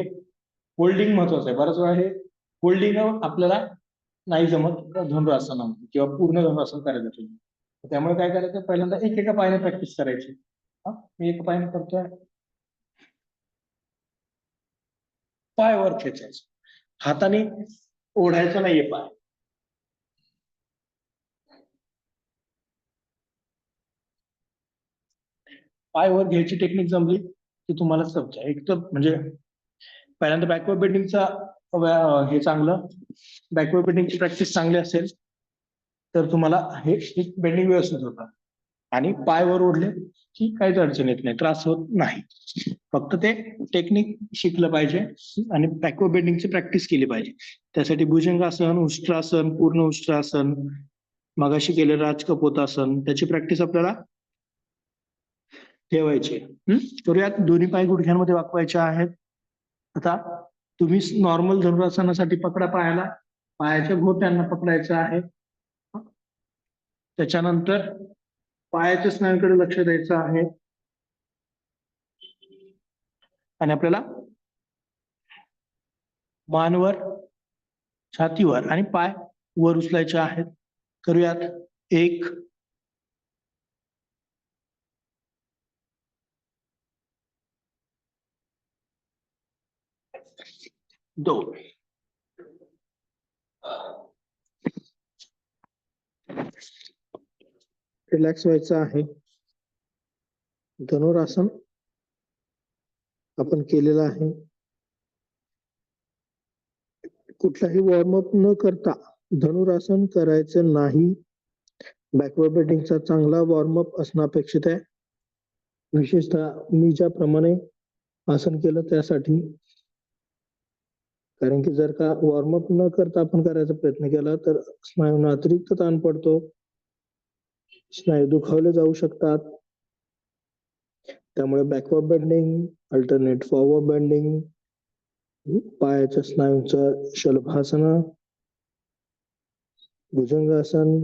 होल्डिंग महत्वाचं आहे. बऱ्याच वेळा हे होल्डिंग आपल्याला नाही जमत धनुरासनामध्ये किंवा पूर्ण धनुरासन करायचं असेल. त्यामुळे काय करायचं, पहिल्यांदा एकेका पायाने प्रॅक्टिस करायची. मी एका पायाने करतोय. पाय वर खेचायचं, हाताने ओढायचं नाहीये पाय. पाय वर घ्यायची टेक्निक जमली की तुम्हाला समजा. एक तर म्हणजे पहिल्यांदा बॅकवर्ड बेंडिंगचा हे चांगलं, बॅकवर्ड बेंडिंगची प्रॅक्टिस चांगली असेल तर तुम्हाला हे बेंडिंग व्यवस्थित होतं. आणि पाय वर ओढले की काहीच अडचण येत नाही, त्रास होत नाही. फक्त ते टेक्निक शिकलं पाहिजे आणि बॅकवर्ड बेंडिंगची प्रॅक्टिस केली पाहिजे. त्यासाठी भुजंगासन, उष्ट्रासन, पूर्ण उष्ट्रासन, मगाशी केलेलं राजकपोतासन, त्याची प्रॅक्टिस आपल्याला ठेवायची. करूयात. दोन्ही पाय गुडघ्यांमध्ये वाकवायचे आहेत. आता तुम्ही नॉर्मल धनुरासनासाठी पकडा पायाला, पायाच्या घोट्यांना पकडायचं आहे. त्याच्यानंतर पायाच्या स्नायूंकडे लक्ष द्यायचं आहे आणि आपल्याला मानवर, छातीवर आणि पाय वर उचलायचे आहेत. करूयात. 1 2 रिलॅक्स व्हायचं आहे. धनुरासन आपण केलेलं आहे. कुठलाही वॉर्मअप न करता धनुरासन करायचं नाही. बॅकवर्ड बेंडिंगचा चांगला वॉर्मअप असणं अपेक्षित आहे. विशेषतः मी ज्याप्रमाणे आसन केलं त्यासाठी. कारण की जर का वॉर्मअप न करता आपण करायचा प्रयत्न केला तर स्नायूंना अतिरिक्त ताण पडतो, स्नायू दुखावले जाऊ शकतात. त्यामुळे backward bending, alternate forward bending, पायाच्या स्नायूंचं शलभासन, भुजंगासन,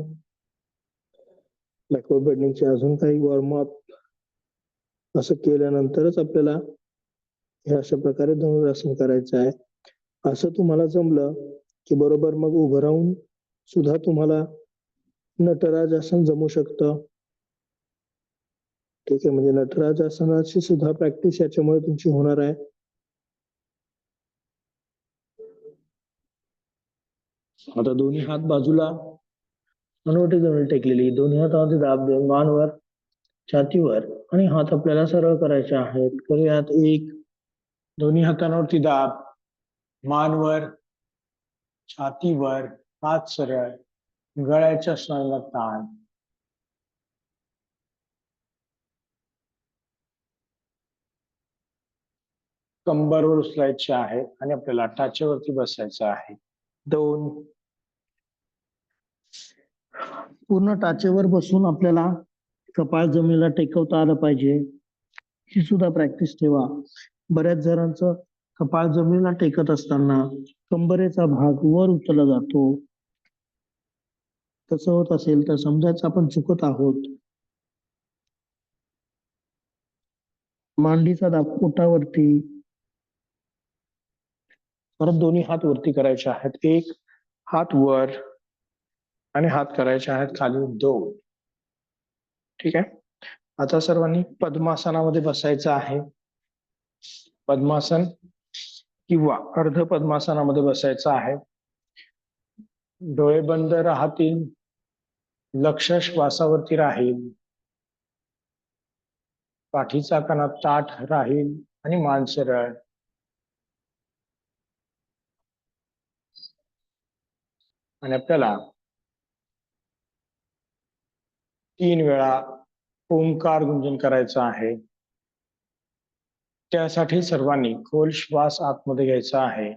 बॅकवर्ड बेंडिंगचे अजून काही वॉर्मअप असं केल्यानंतरच आपल्याला हे अशा प्रकारे धनुरासन करायचं आहे. असं तुम्हाला जमलं की बरोबर मग उभं राहून सुद्धा तुम्हाला नटराज आसन जमू शकतं. ठीक आहे. म्हणजे नटराज आसनाची सुद्धा प्रॅक्टिस याच्यामुळे तुमची होणार आहे. आता दोन्ही हात बाजूला अनवटी जवळ टेकलेली, दोन्ही हातामध्ये दाब देऊन मानवर, छातीवर आणि हात आपल्याला सरळ करायचे आहेत. करूयात. 1 दोन्ही हातांवरती दाब, मानवर, छातीवर, हात सरळ, गळ्याच्या स्नायूला ताण. कंबरवर उचलायचे आहे आणि आपल्याला टाचेवरती बसायचं आहे. 2 पूर्ण टाचेवर बसून आपल्याला कपाळ जमिनीला टेकवता आलं पाहिजे. ही सुद्धा प्रॅक्टिस ठेवा. बऱ्याच जणांचं कपाळ जमिनीला टेकत असताना कंबरेचा भाग वर उचलला जातो. तसं होत असेल तर समजायचं आपण चुकत आहोत. मांडीचा दाब पोटावरती. परत दोन्ही हात वरती करायचे आहेत. एक हात वर आणि हात करायचे आहेत खाली 2. ठीक आहे. आता सर्वांनी पद्मासनामध्ये बसायचं आहे. पद्मासन किंवा अर्ध पद्मासनामध्ये बसायचं आहे. डोळे बंद राहतील. लक्ष श्वासावरती राहील. पाठीचा कणा ताठ राहील आणि मान सरळ. आणि आपल्याला 3 वेळा ओंकार गुंजन करायचं आहे. त्यासाठी सर्वांनी खोल श्वास आतमध्ये घ्यायचा आहे.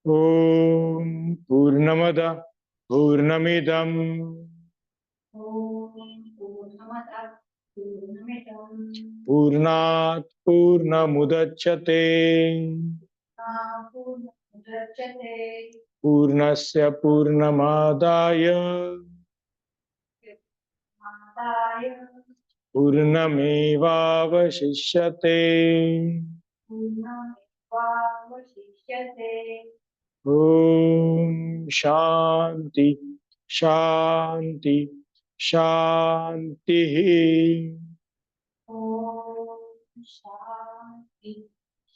ओम पूर्णमद पूर्णमिदं पूर्णात् पूर्णमुदच्यते पूर्णस्य पूर्णमादाय पूर्णमेवावशिष्यते. ओम शांति शांति शांति. ओम शांति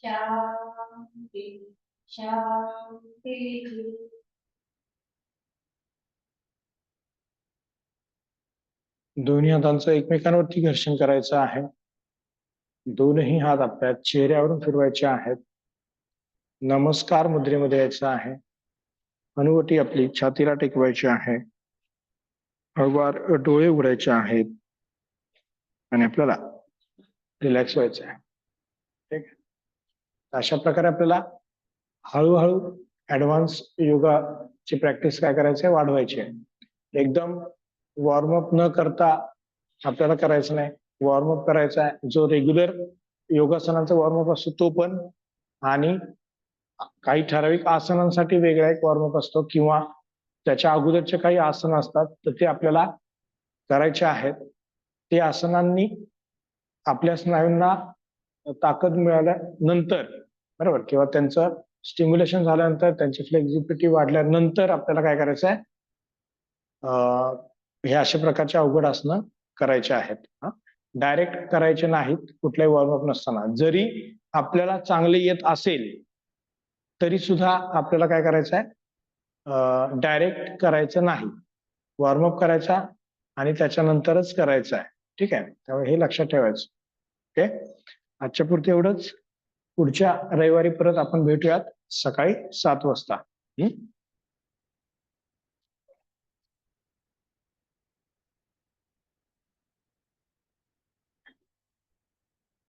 शांति शांति. दोन्ही हातांचं एकमेकांवरती घर्षण करायचं आहे. दोनही हात आपल्या चेहऱ्यावरून फिरवायचे आहेत. नमस्कार मुद्रेमध्ये यायचं आहे. हनुवटी आपली छातीला टेकवायची आहे. हळूवार डोळे उघडायचे आहेत आणि आपल्याला रिलॅक्स व्हायचं आहे. ठीक आहे. अशा प्रकारे आपल्याला हळूहळू ऍडव्हान्स योगाची प्रॅक्टिस काय करायची आहे, वाढवायची आहे. एकदम वॉर्मअप न करता आपल्याला करायचं नाही. वॉर्मअप करायचा आहे जो रेग्युलर योगासनांचा वॉर्मअप असतो तो पण, आणि काही ठराविक आसनांसाठी वेगळा एक वॉर्मअप असतो किंवा त्याच्या अगोदरचे काही आसन असतात तर ते आपल्याला करायचे आहेत. ते आसनांनी आपल्या स्नायूंना ताकद मिळाल्यानंतर, बरोबर, किंवा त्यांचं स्टिम्युलेशन झाल्यानंतर, त्यांची फ्लेक्झिबिलिटी वाढल्यानंतर आपल्याला काय करायचं आहे, हे अशा प्रकारचे अवघड आसनं करायचे आहेत. डायरेक्ट करायचे नाहीत कुठल्याही वॉर्मअप नसताना. जरी आपल्याला चांगले येत असेल तरी सुद्धा आपल्याला काय करायचं आहे, डायरेक्ट करायचं नाही. वॉर्मअप करायचा आणि त्याच्यानंतरच करायचं आहे. ठीक आहे. त्यामुळे हे लक्षात ठेवायचं. ओके. आजच्या पुरते एवढंच. पुढच्या रविवारी परत आपण भेटूयात सकाळी 7 वाजता.